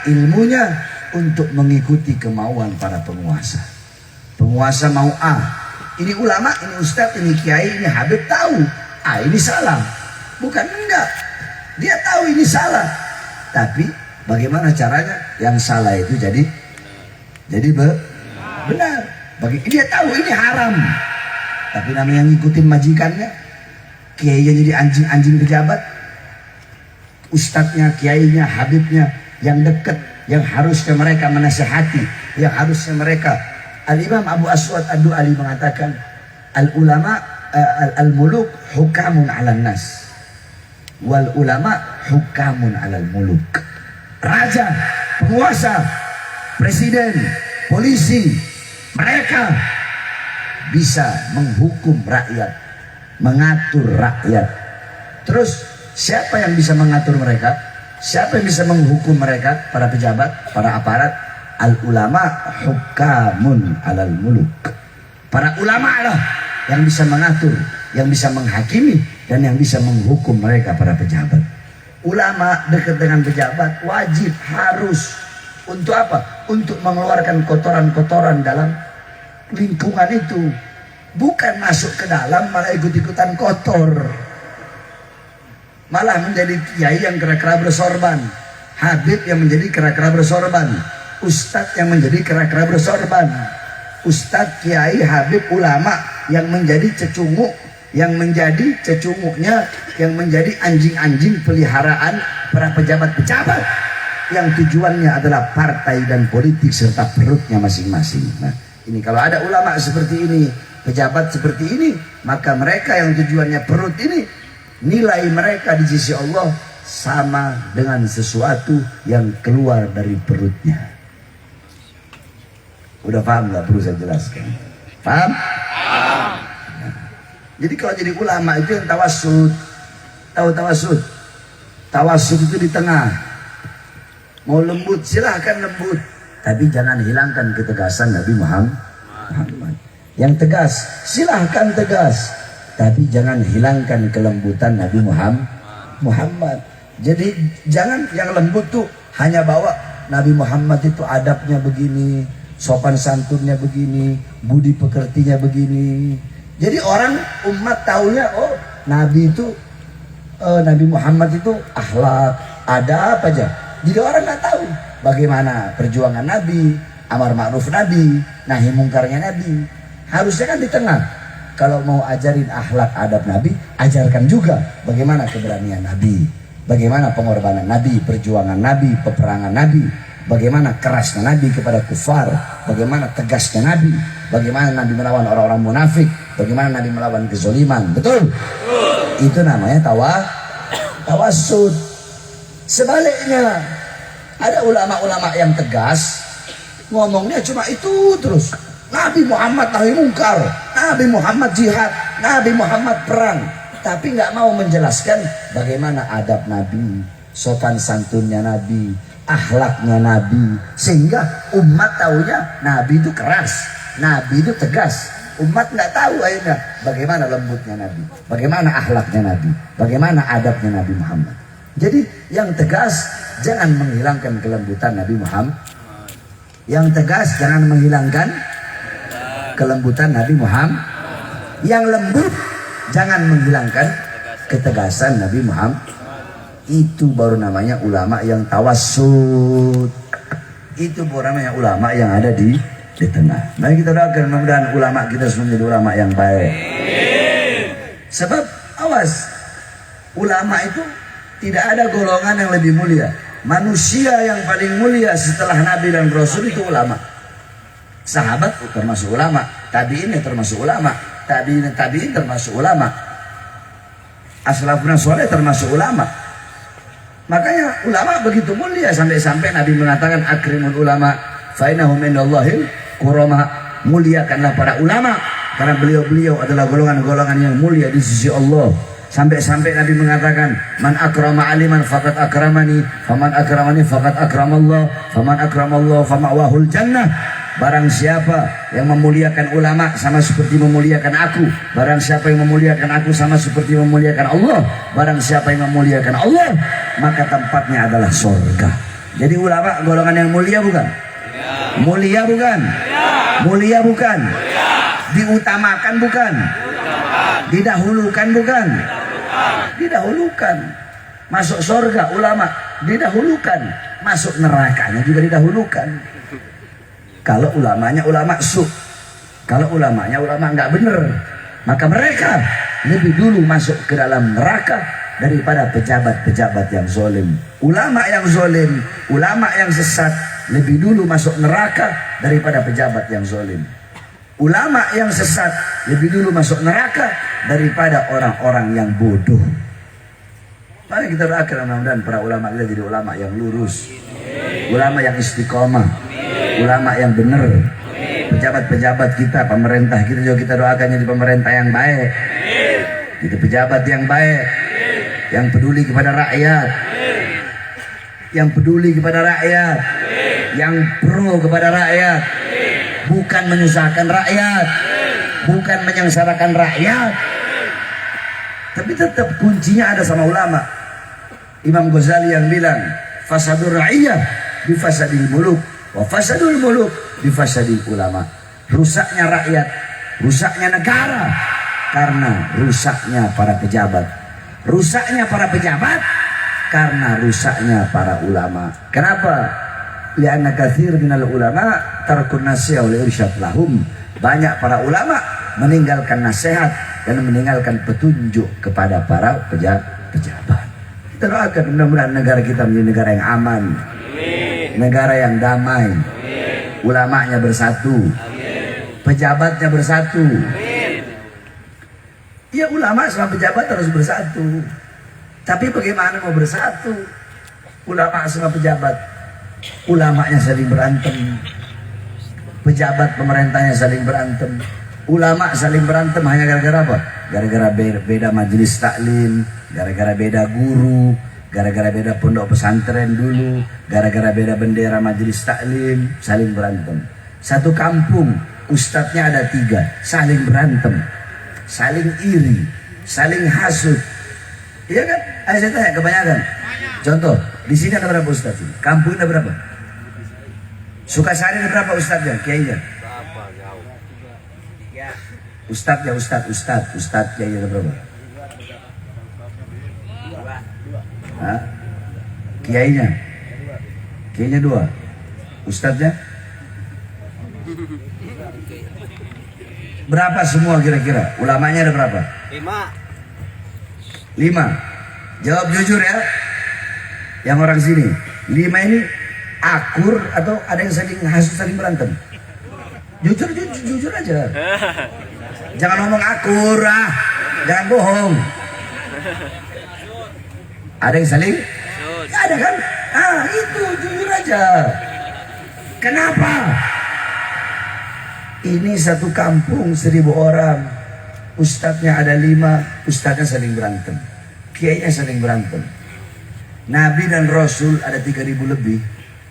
ilmunya untuk mengikuti kemauan para penguasa. Penguasa mau A, ini ulama, ini ustadz, ini kiai, ini habib tahu ini salah. Bukan enggak, dia tahu ini salah, tapi bagaimana caranya yang salah itu jadi benar. Dia tahu ini haram, tapi namanya ngikutin majikannya, kiainya jadi anjing-anjing pejabat, ustadznya, kiainya, habibnya yang dekat, yang harusnya mereka menasihati, yang harusnya mereka. Al-Imam Abu Aswad Ad-Du'ali mengatakan, al-ulama al-muluk hukamun 'alan nas wal ulama hukamun 'alal muluk. Raja, penguasa, presiden, polisi, mereka bisa menghukum rakyat, mengatur rakyat. Terus siapa yang bisa mengatur mereka? Siapa yang bisa menghukum mereka? Para pejabat, para aparat. Al-ulama hukamun 'alal muluk. Para ulama lah yang bisa mengatur, yang bisa menghakimi, dan yang bisa menghukum mereka, para pejabat. Ulama dekat dengan pejabat wajib, harus. Untuk apa? Untuk mengeluarkan kotoran-kotoran dalam lingkungan itu. Bukan masuk ke dalam malah ikut-ikutan kotor. Malah menjadi kiai yang kera-kera bersorban, habib yang menjadi kera-kera bersorban, ustadz yang menjadi kera-kera bersorban, ustadz, kiai, habib, ulama yang menjadi cecunguk, yang menjadi cecunguknya, yang menjadi anjing-anjing peliharaan para pejabat-pejabat yang tujuannya adalah partai dan politik serta perutnya masing-masing. Nah, ini kalau ada ulama seperti ini, pejabat seperti ini, maka mereka yang tujuannya perut ini, nilai mereka di sisi Allah sama dengan sesuatu yang keluar dari perutnya. Udah paham nggak? Perlu saya jelaskan. Paham? Nah, jadi kalau jadi ulama itu yang tawasud. Tahu tawasud? Tawasud itu di tengah. Mau lembut silahkan lembut, tapi jangan hilangkan ketegasan Nabi Muhammad. Yang tegas silahkan tegas, tapi jangan hilangkan kelembutan Nabi Muhammad. Jadi jangan yang lembut tuh hanya bawa Nabi Muhammad itu adabnya begini, sopan santunnya begini, budi pekertinya begini. Jadi orang umat taunya, oh Nabi itu Nabi Muhammad itu akhlak, ada apa aja. Jadi orang nggak tahu bagaimana perjuangan Nabi, amar ma'ruf Nabi, nahi mungkarnya Nabi. Harusnya kan di tengah. Kalau mau ajarin akhlak adab Nabi, ajarkan juga bagaimana keberanian Nabi, bagaimana pengorbanan Nabi, perjuangan Nabi, peperangan Nabi, bagaimana kerasnya Nabi kepada kufar, bagaimana tegasnya Nabi, bagaimana Nabi melawan orang-orang munafik, bagaimana Nabi melawan kezaliman. Betul? Itu namanya tawasud. Sebaliknya, ada ulama-ulama yang tegas, ngomongnya cuma itu terus. Nabi Muhammad nahi mungkar, Nabi Muhammad jihad, Nabi Muhammad perang, tapi nggak mau menjelaskan bagaimana adab Nabi, sopan santunnya Nabi, akhlaknya Nabi, sehingga umat taunya Nabi itu keras, Nabi itu tegas. Umat nggak tahu akhirnya bagaimana lembutnya Nabi, bagaimana akhlaknya Nabi, bagaimana adabnya Nabi Muhammad. Jadi yang tegas jangan menghilangkan kelembutan Nabi Muhammad. Yang tegas jangan menghilangkan kelembutan Nabi Muhammad. Yang lembut jangan menghilangkan ketegasan Nabi Muhammad. Itu baru namanya ulama yang tawassud. Itu baru namanya ulama yang ada di tengah. Mari kita doakan mudah-mudahan ulama kita semua menjadi ulama yang baik. Sebab awas, ulama itu tidak ada golongan yang lebih mulia. Manusia yang paling mulia setelah Nabi dan Rasul itu ulama. Sahabat termasuk ulama, tabi'in termasuk ulama, tabi'in termasuk ulama, aslafun saleh termasuk ulama. Makanya ulama begitu mulia sampai-sampai Nabi mengatakan akrimul ulama fa innahum indallahil kurama. Muliakanlah para ulama karena beliau-beliau adalah golongan-golongan yang mulia di sisi Allah. Sampai-sampai Nabi mengatakan, man akrama aliman faqad akramani, faman akramani faqad akramallah, faman akramallah fama'wahul jannah. Barang siapa yang memuliakan ulama sama seperti memuliakan aku. Barang siapa yang memuliakan aku sama seperti memuliakan Allah. Barang siapa yang memuliakan Allah, maka tempatnya adalah surga. Jadi ulama golongan yang mulia bukan? Mulia bukan? Mulia bukan? Diutamakan bukan? Didahulukan bukan? Didahulukan. Masuk surga ulama didahulukan, masuk nerakanya juga didahulukan. Kalau ulamanya ulama su, kalau ulamanya ulama nggak bener, maka mereka lebih dulu masuk ke dalam neraka daripada pejabat-pejabat yang zolim. Ulama yang zolim, ulama yang sesat lebih dulu masuk neraka daripada pejabat yang zolim. Ulama yang sesat lebih dulu masuk neraka daripada orang-orang yang bodoh. Mari kita doakan mudah-mudahan para ulama kita jadi ulama yang lurus, ulama yang istiqomah, ulama yang benar. Pejabat-pejabat kita, pemerintah kita juga kita doakan jadi pemerintah yang baik, jadi pejabat yang baik, yang peduli kepada rakyat, yang peduli kepada rakyat, yang pro kepada rakyat, bukan menyusahkan rakyat, bukan menyengsarakan rakyat. Tapi tetap kuncinya ada sama ulama. Imam Ghazali yang bilang, fasadur ra'iyah bifasadil muluk, wa fasadul muluk bifasadil ulama. Rusaknya rakyat, rusaknya negara karena rusaknya para pejabat. Rusaknya para pejabat karena rusaknya para ulama. Kenapa? Lianna katsir minal ulama tarkun nasiha wal irsyad lahum. Banyak para ulama meninggalkan nasihat dan meninggalkan petunjuk kepada para pejabat. Kita doakan mudah-mudahan negara kita menjadi negara yang aman, negara yang damai, ulamanya bersatu, pejabatnya bersatu. Ya ulama sama pejabat harus bersatu. Tapi bagaimana mau bersatu? Ulama sama pejabat, ulamanya saling berantem, pejabat pemerintahnya saling berantem. Ulama saling berantem hanya gara-gara apa? Gara-gara beda majelis taklim, gara-gara beda guru, gara-gara beda pondok pesantren dulu, gara-gara beda bendera majelis taklim, saling berantem. Satu kampung ustadznya ada 3, saling berantem, saling iri, saling hasut. Iya kan? Ayo saya tanya kebanyakan. Contoh, di sini ada berapa ustadz? Kampung ada berapa? Sukasari ada berapa ustadznya? Kiainya? Ustadz kiai ada berapa? Hah? Kiainya 2. Ustadznya? Berapa semua kira-kira? Ulamanya ada berapa? 5. Jawab jujur ya. Yang orang sini 5 ini akur atau ada yang saling hasut, saling berantem? Jujur aja. Jangan ngomong akur, jangan bohong. Ada yang saling? Ya ada kan? Itu jujur aja. Kenapa? Ini satu kampung 1000 orang, ustadznya ada 5, ustadznya saling berantem, kiainya saling berantem. Nabi dan Rasul ada 3000 lebih.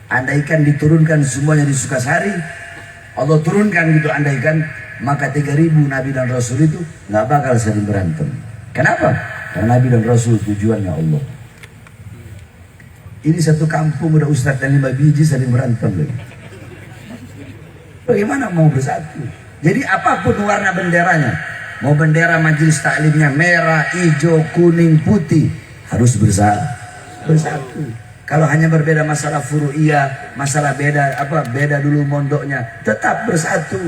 Andaikan diturunkan semuanya di Sukasari, Allah turunkan gitu, andaikan, maka 3000 Nabi dan Rasul itu nggak bakal saling berantem. Kenapa? Karena Nabi dan Rasul tujuannya Allah. Ini satu kampung udah ustadz dan 5 biji saling berantem lagi. Bagaimana mau bersatu? Jadi apapun warna benderanya, mau bendera majelis taklimnya merah, hijau, kuning, putih, harus bersatu. Kalau hanya berbeda masalah furu'iyah, masalah beda dulu mondoknya, tetap bersatu.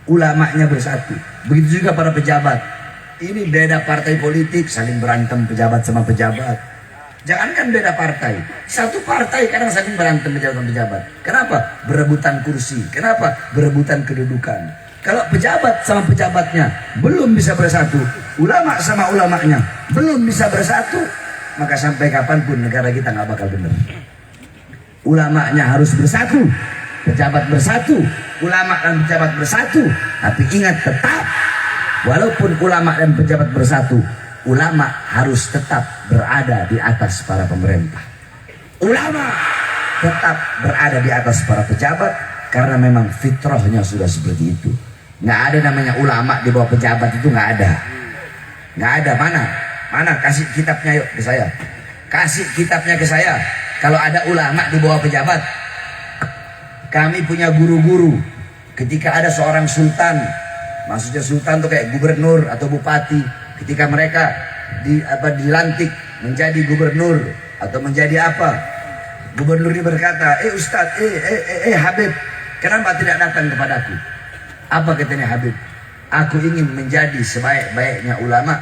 Ulamanya bersatu. Begitu juga para pejabat. Ini beda partai politik, saling berantem pejabat sama pejabat. Jangankan beda partai, satu partai kadang saling berantem pejabat sama pejabat. Kenapa? Berebutan kursi. Kenapa? Berebutan kedudukan. Kalau pejabat sama pejabatnya belum bisa bersatu, ulama sama ulamanya belum bisa bersatu, maka sampai kapanpun negara kita nggak bakal benar. Ulamanya harus bersatu, pejabat bersatu, ulama dan pejabat bersatu. Tapi ingat tetap, walaupun ulama dan pejabat bersatu, ulama harus tetap berada di atas para pemerintah. Ulama tetap berada di atas para pejabat. Karena memang fitrahnya sudah seperti itu. Nggak ada namanya ulama di bawah pejabat, itu nggak ada. Nggak ada. Mana kasih kitabnya yuk ke saya. Kasih kitabnya ke saya. Kalau ada ulama di bawah pejabat. Kami punya guru-guru. Ketika ada seorang sultan, maksudnya sultan itu kayak gubernur atau bupati, ketika mereka dilantik menjadi gubernur atau menjadi apa, gubernur ini berkata, Ustadz, Habib, kenapa tidak datang kepadaku? Apa katanya Habib? Aku ingin menjadi sebaik-baiknya ulama,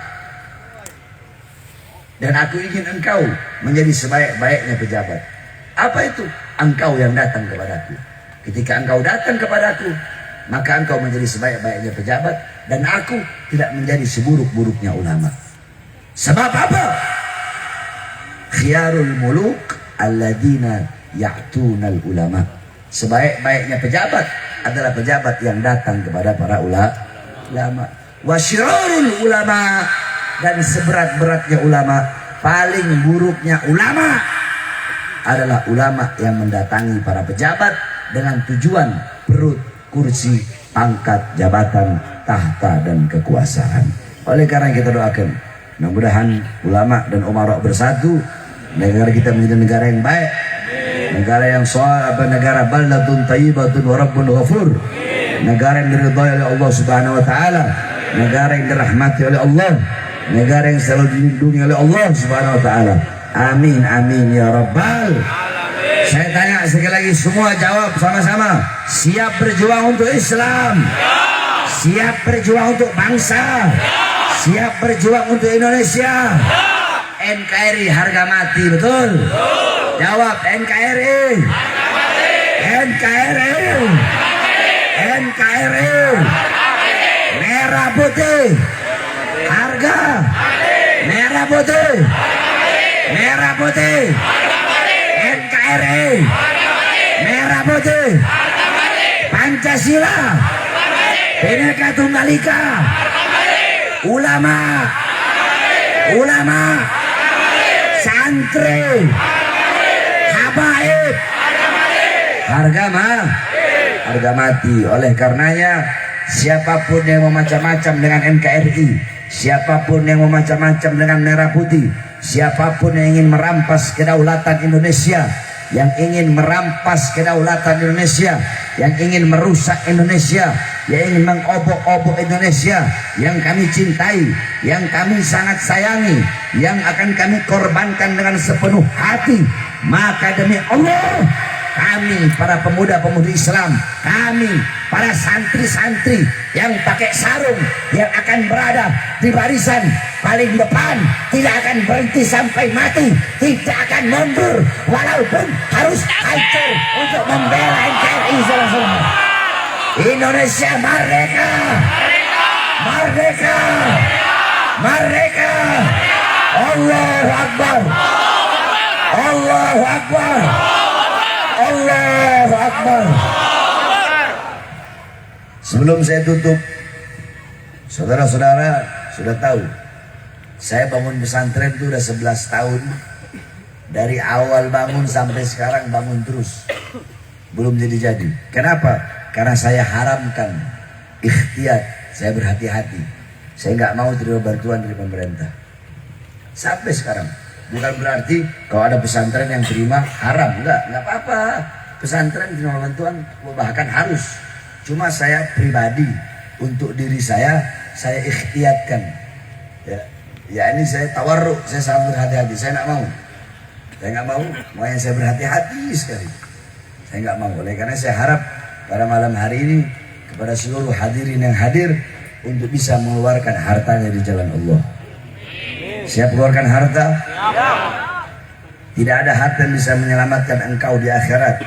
dan aku ingin engkau menjadi sebaik-baiknya pejabat. Apa itu? Engkau yang datang kepadaku. Ketika engkau datang kepadaku, maka engkau menjadi sebaik-baiknya pejabat, dan aku tidak menjadi seburuk-buruknya ulama. Sebab apa? Khiyarul muluk alladzina ya'tunal ulama. Sebaik-baiknya pejabat adalah pejabat yang datang kepada para ulama. Wasyirarul ulama, dan seberat-beratnya ulama, paling buruknya ulama adalah ulama yang mendatangi para pejabat dengan tujuan perut, kursi, pangkat, jabatan, tahta, dan kekuasaan. Oleh karena kita doakan, mudah-mudahan ulama dan umarok bersatu, negara kita menjadi negara yang baik, negara yang negara baldatun tayyibatun wa rabbun ghafur, negara yang diridhai oleh Allah Subhanahu wa taala, negara yang dirahmati oleh Allah, negara yang selalu dilindungi oleh Allah Subhanahu wa taala. Amin amin ya rabbal. Saya tanya sekali lagi, semua jawab sama-sama. Siap berjuang untuk Islam? Siap berjuang untuk bangsa? Siap berjuang untuk Indonesia? NKRI harga mati, betul? Jawab, NKRI. NKRI. NKRI. Merah putih. Harga. Merah putih. Merah putih. NKRI. Merah putih. Pancasila. Bhinneka Tunggal Ika. Ulama. Ulama. Santri. Habaib. Harga mati. Oleh karenanya, siapapun yang mau macam-macam dengan NKRI, siapapun yang mau macam-macam dengan merah putih, siapapun yang ingin merampas kedaulatan Indonesia, yang ingin merampas kedaulatan Indonesia, yang ingin merusak Indonesia, yang ingin mengobok-obok Indonesia yang kami cintai, yang kami sangat sayangi, yang akan kami korbankan dengan sepenuh hati, maka demi Allah, kami para pemuda-pemudi Islam, kami para santri-santri yang pakai sarung, yang akan berada di barisan paling depan, tidak akan berhenti sampai mati, tidak akan mundur walaupun harus hancur untuk membela NKRI. Indonesia merdeka, merdeka, merdeka. Allahu Akbar, Allahu Akbar, Allahu Akbar. Sebelum saya tutup, saudara-saudara sudah tahu, saya bangun pesantren itu udah 11 tahun. Dari awal bangun sampai sekarang bangun terus, belum jadi-jadi. Kenapa? Karena saya haramkan ikhtiyat, saya berhati-hati. Saya nggak mau terima bantuan dari pemerintah sampai sekarang. Bukan berarti kalau ada pesantren yang terima haram, nggak apa-apa. Pesantren terima bantuan bahkan harus. Cuma saya pribadi, untuk diri saya ikhtiyatkan. Ya ini saya tawarruk, saya sangat berhati-hati. Saya nggak mau. Saya nggak mau yang saya berhati-hati sekali. Saya nggak mau. Oleh karena saya harap pada malam hari ini kepada seluruh hadirin yang hadir untuk bisa mengeluarkan hartanya di jalan Allah. Siap keluarkan harta? Tidak ada harta yang bisa menyelamatkan engkau di akhirat,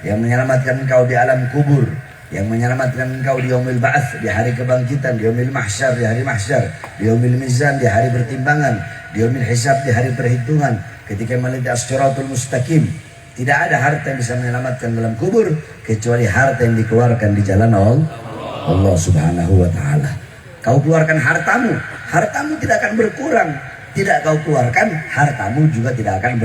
yang menyelamatkan engkau di alam kubur, yang menyelamatkan engkau di yaumil ba'ats, di hari kebangkitan, di yaumil mahsyar, di hari mahsyar, di yaumil mizan, di hari pertimbangan, di yaumil hisab, di hari perhitungan, ketika melintas as-siratul mustaqim. Tidak ada harta yang bisa menyelamatkan dalam kubur kecuali harta yang dikeluarkan di jalan Allah Subhanahu wa taala. Kau keluarkan hartamu, hartamu tidak akan berkurang. Tidak kau keluarkan, hartamu juga tidak akan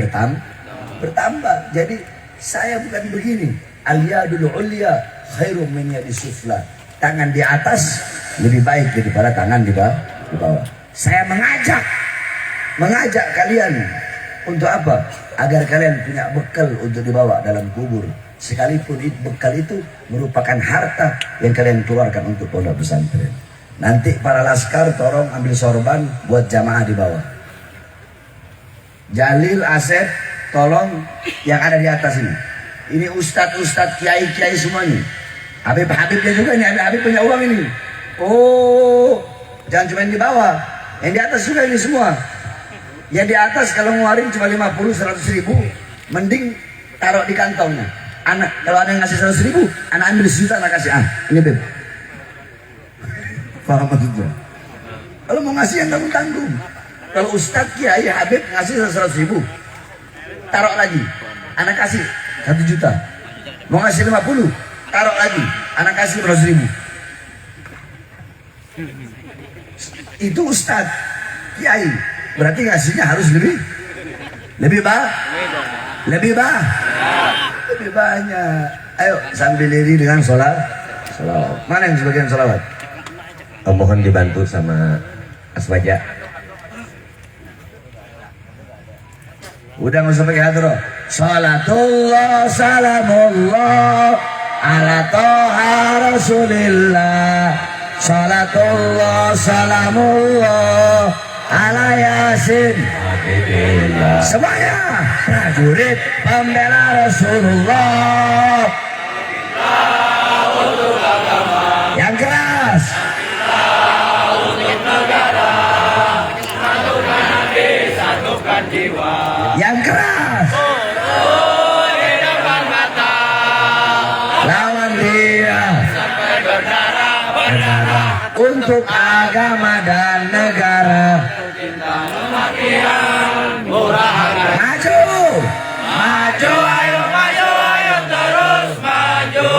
bertambah. Jadi saya bukan begini. Al-yadul ulya khairum min yadis sufla. Tangan di atas lebih baik daripada tangan di bawah. Saya mengajak kalian untuk apa? Agar kalian punya bekal untuk dibawa dalam kubur. Sekalipun bekal itu merupakan harta yang kalian keluarkan untuk pondok pesantren. Nanti para laskar tolong ambil sorban buat jamaah di bawah. Jalil, Asep, tolong yang ada di atas ini. Ini ustadz, kiai semuanya. Habibnya juga ini, Habib punya uang ini. Oh, jangan cuma yang di bawah, yang di atas juga ini semua. Yang di atas kalau ngeluarin cuma 50-100 ribu, mending taruh di kantongnya. Anak, kalau ada yang ngasih 100 ribu, anak ambil 1 juta, anak kasih, ini Beb. Paham maksudnya? Kalau mau ngasih yang tanggung-tanggung. Kalau Ustadz Kiai Habib ngasih 100 ribu, taruh lagi, anak kasih 1 juta. Mau ngasih 50, taruh lagi, anak kasih 100 ribu. Itu Ustadz Kiai, berarti ngasihnya harus lebih banyak. Ayo sambil diri dengan sholat. Mana yang sebagian sholawat? Mohon dibantu sama Aswaja. Udah nggak usah pakai hadroh. Salatullah salamullah ala toha rasulillah. Salatullah salamullah ala yasin. Semuanya prajurit pembela Rasulullah. Yang keras. Yang keras. Di depan mata Lawan dia sampai berdarah untuk agama dan negara. murah harga. Maju, Ayo terus maju.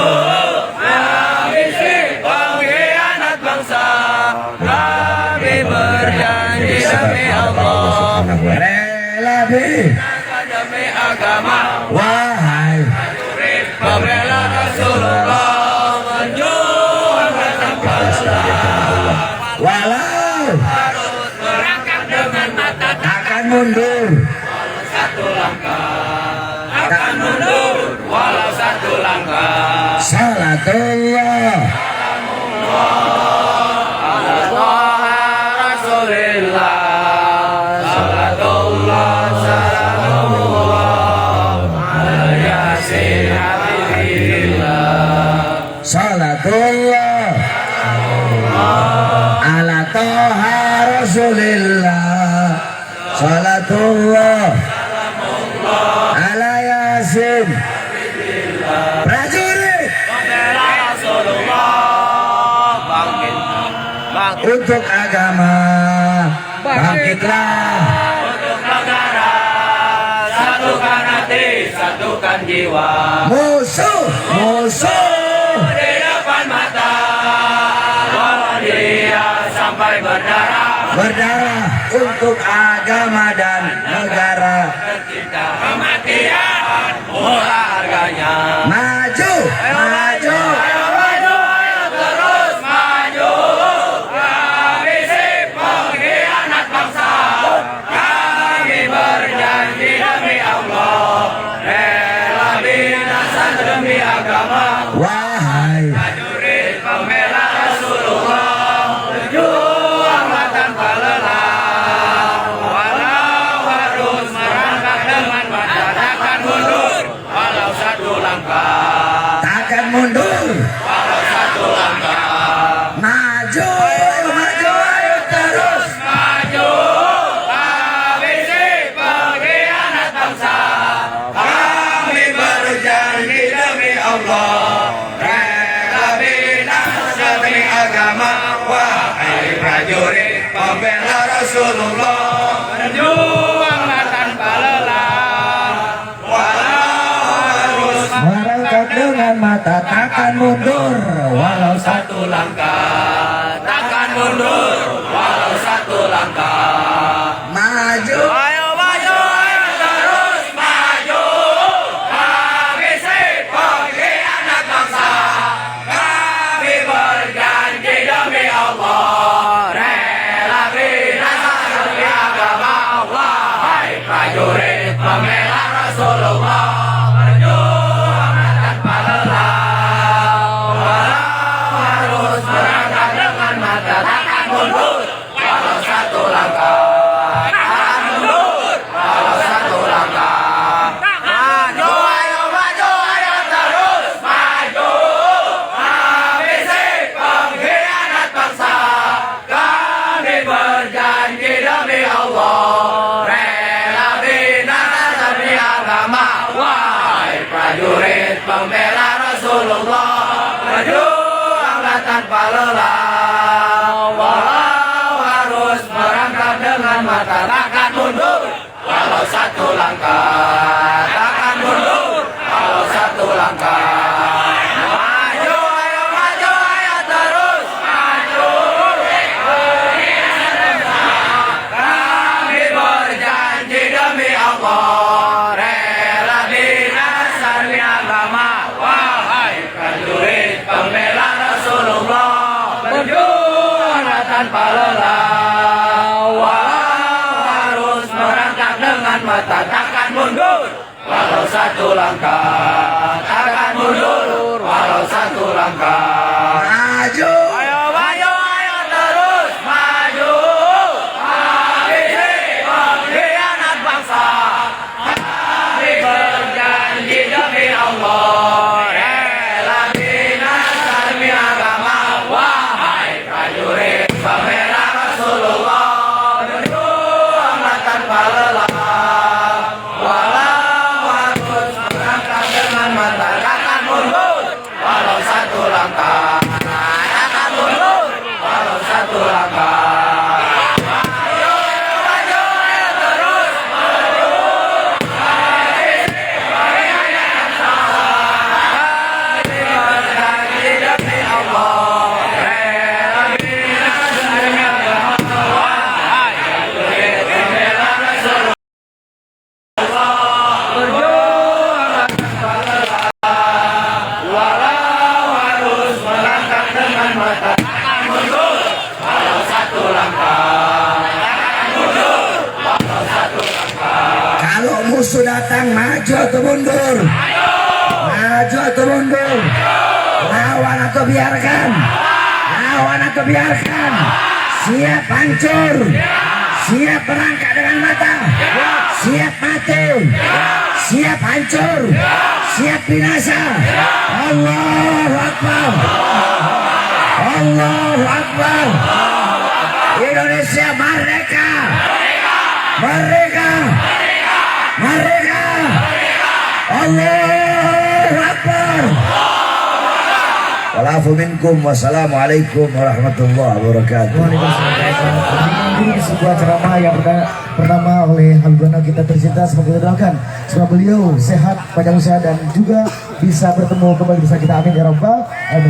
Ambisi pengkhianat bangsa. Kami berjanji demi Allah, rela demi agama. wahai Pembela Rasulullah, menjuangkan tanpa lelah. walau Merangkak dengan mata, akan mundur. satu langkah. Akan mundur walau satu langkah. Salatullah Rasulillah, salatullah, salamullah, ala yasin habibillah. Salatullah ala toha rasulillah. Salatullah ala yasin. Prajurit Pembela Rasulullah, bangkit untuk agama, bangkitlah. untuk negara, satukan hati, satukan jiwa. Musuh Di depan mata, lawan dia sampai berdarah. untuk agama dan negara. Tercipta kematian, murah harganya. Maju Ayo terus maju. Habisi pengkhianat bangsa. Kami berjanji demi Allah, rela binasa demi agama. wahai Prajurit pembela Rasulullah, berjuanglah tanpa lelah. Walau harus merangkak dengan mata, takkan mundur walau satu langkah. takkan mundur. Walau satu langkah. Maju terus. Maju, habisi pengkhianat bangsa. Kami berjanji demi Allah, rela binasa demi agama. Wahai prajurit pembela Rasulullah, berjuanglah tanpa lelah. Walau harus Merangkak dengan mata takkan mundur. Walau satu langkah, takkan mundur walau satu langkah. maju. Ayo terus maju. Habisi pengkhianat prajurit pembela Rasulullah, berjuang tanpa lelah. Walau harus berangkat dengan mata, takkan mundur walau satu langkah. Takkan mundur walau satu langkah. Maju, ayo maju, ayo terus maju. Habisi pengkhianat bangsa. Kami berjanji demi Allah, rela binasa demi agama. Wahai prajurit pembela Rasulullah, berjuanglah tanpa lelah. Walau harus merangkak dengan mata, takkan mundur walau satu langkah. Takkan mundur walau satu langkah. Maju, ayo terus maju. Kami berjanji demi Allah, rela binasa demi agama. Wahai prajurit pembela Rasulullah, berjuanglah tanpa lelah. Walau harus merangkak dengan mata, takkan mundur walau satu langkah. Takkan mundur walau satu langkah. Maju. Ayo terus maju. Habisi pengkhianat bangsa. Kami berjanji demi Allah, rela binasa demi agama. Wahai prajurit pembela Rasulullah, berjuanglah tanpa lelah. Walau harus merangkak dengan mata, takkan mundur walau satu langkah. Takkan mundur walau satu langkah. Maju, ayo terus maju. Habisi pengkhianat bangsa. Kami berjanji demi Allah, rela binasa demi agama. Wahai prajurit pembela Rasulullah, berjuanglah tanpa lelah. Walau harus melangkah dengan mata, takkan mundur walau satu langkah. Takkan mundur walau satu langkah. Kalau musuh datang, maju atau mundur? Maju atau mundur? Lawan atau biarkan? Lawan atau biarkan? Siap hancur? Siap berangkat dengan mata? Siap mati? Siap hancur? Siap binasa? Allahu Akbar! Allahu Akbar! Indonesia merdeka! Merdeka! Merdeka! Allahu Akbar! Walafu minkum. Wassalamualaikum warahmatullahi wabarakatuh. Ini sebuah ceramah yang pertama oleh Habibana kita tercinta. Semoga kita doakan semoga beliau sehat, panjang usia dan juga bisa bertemu kembali bersama kita. Amin ya rabbal alamin.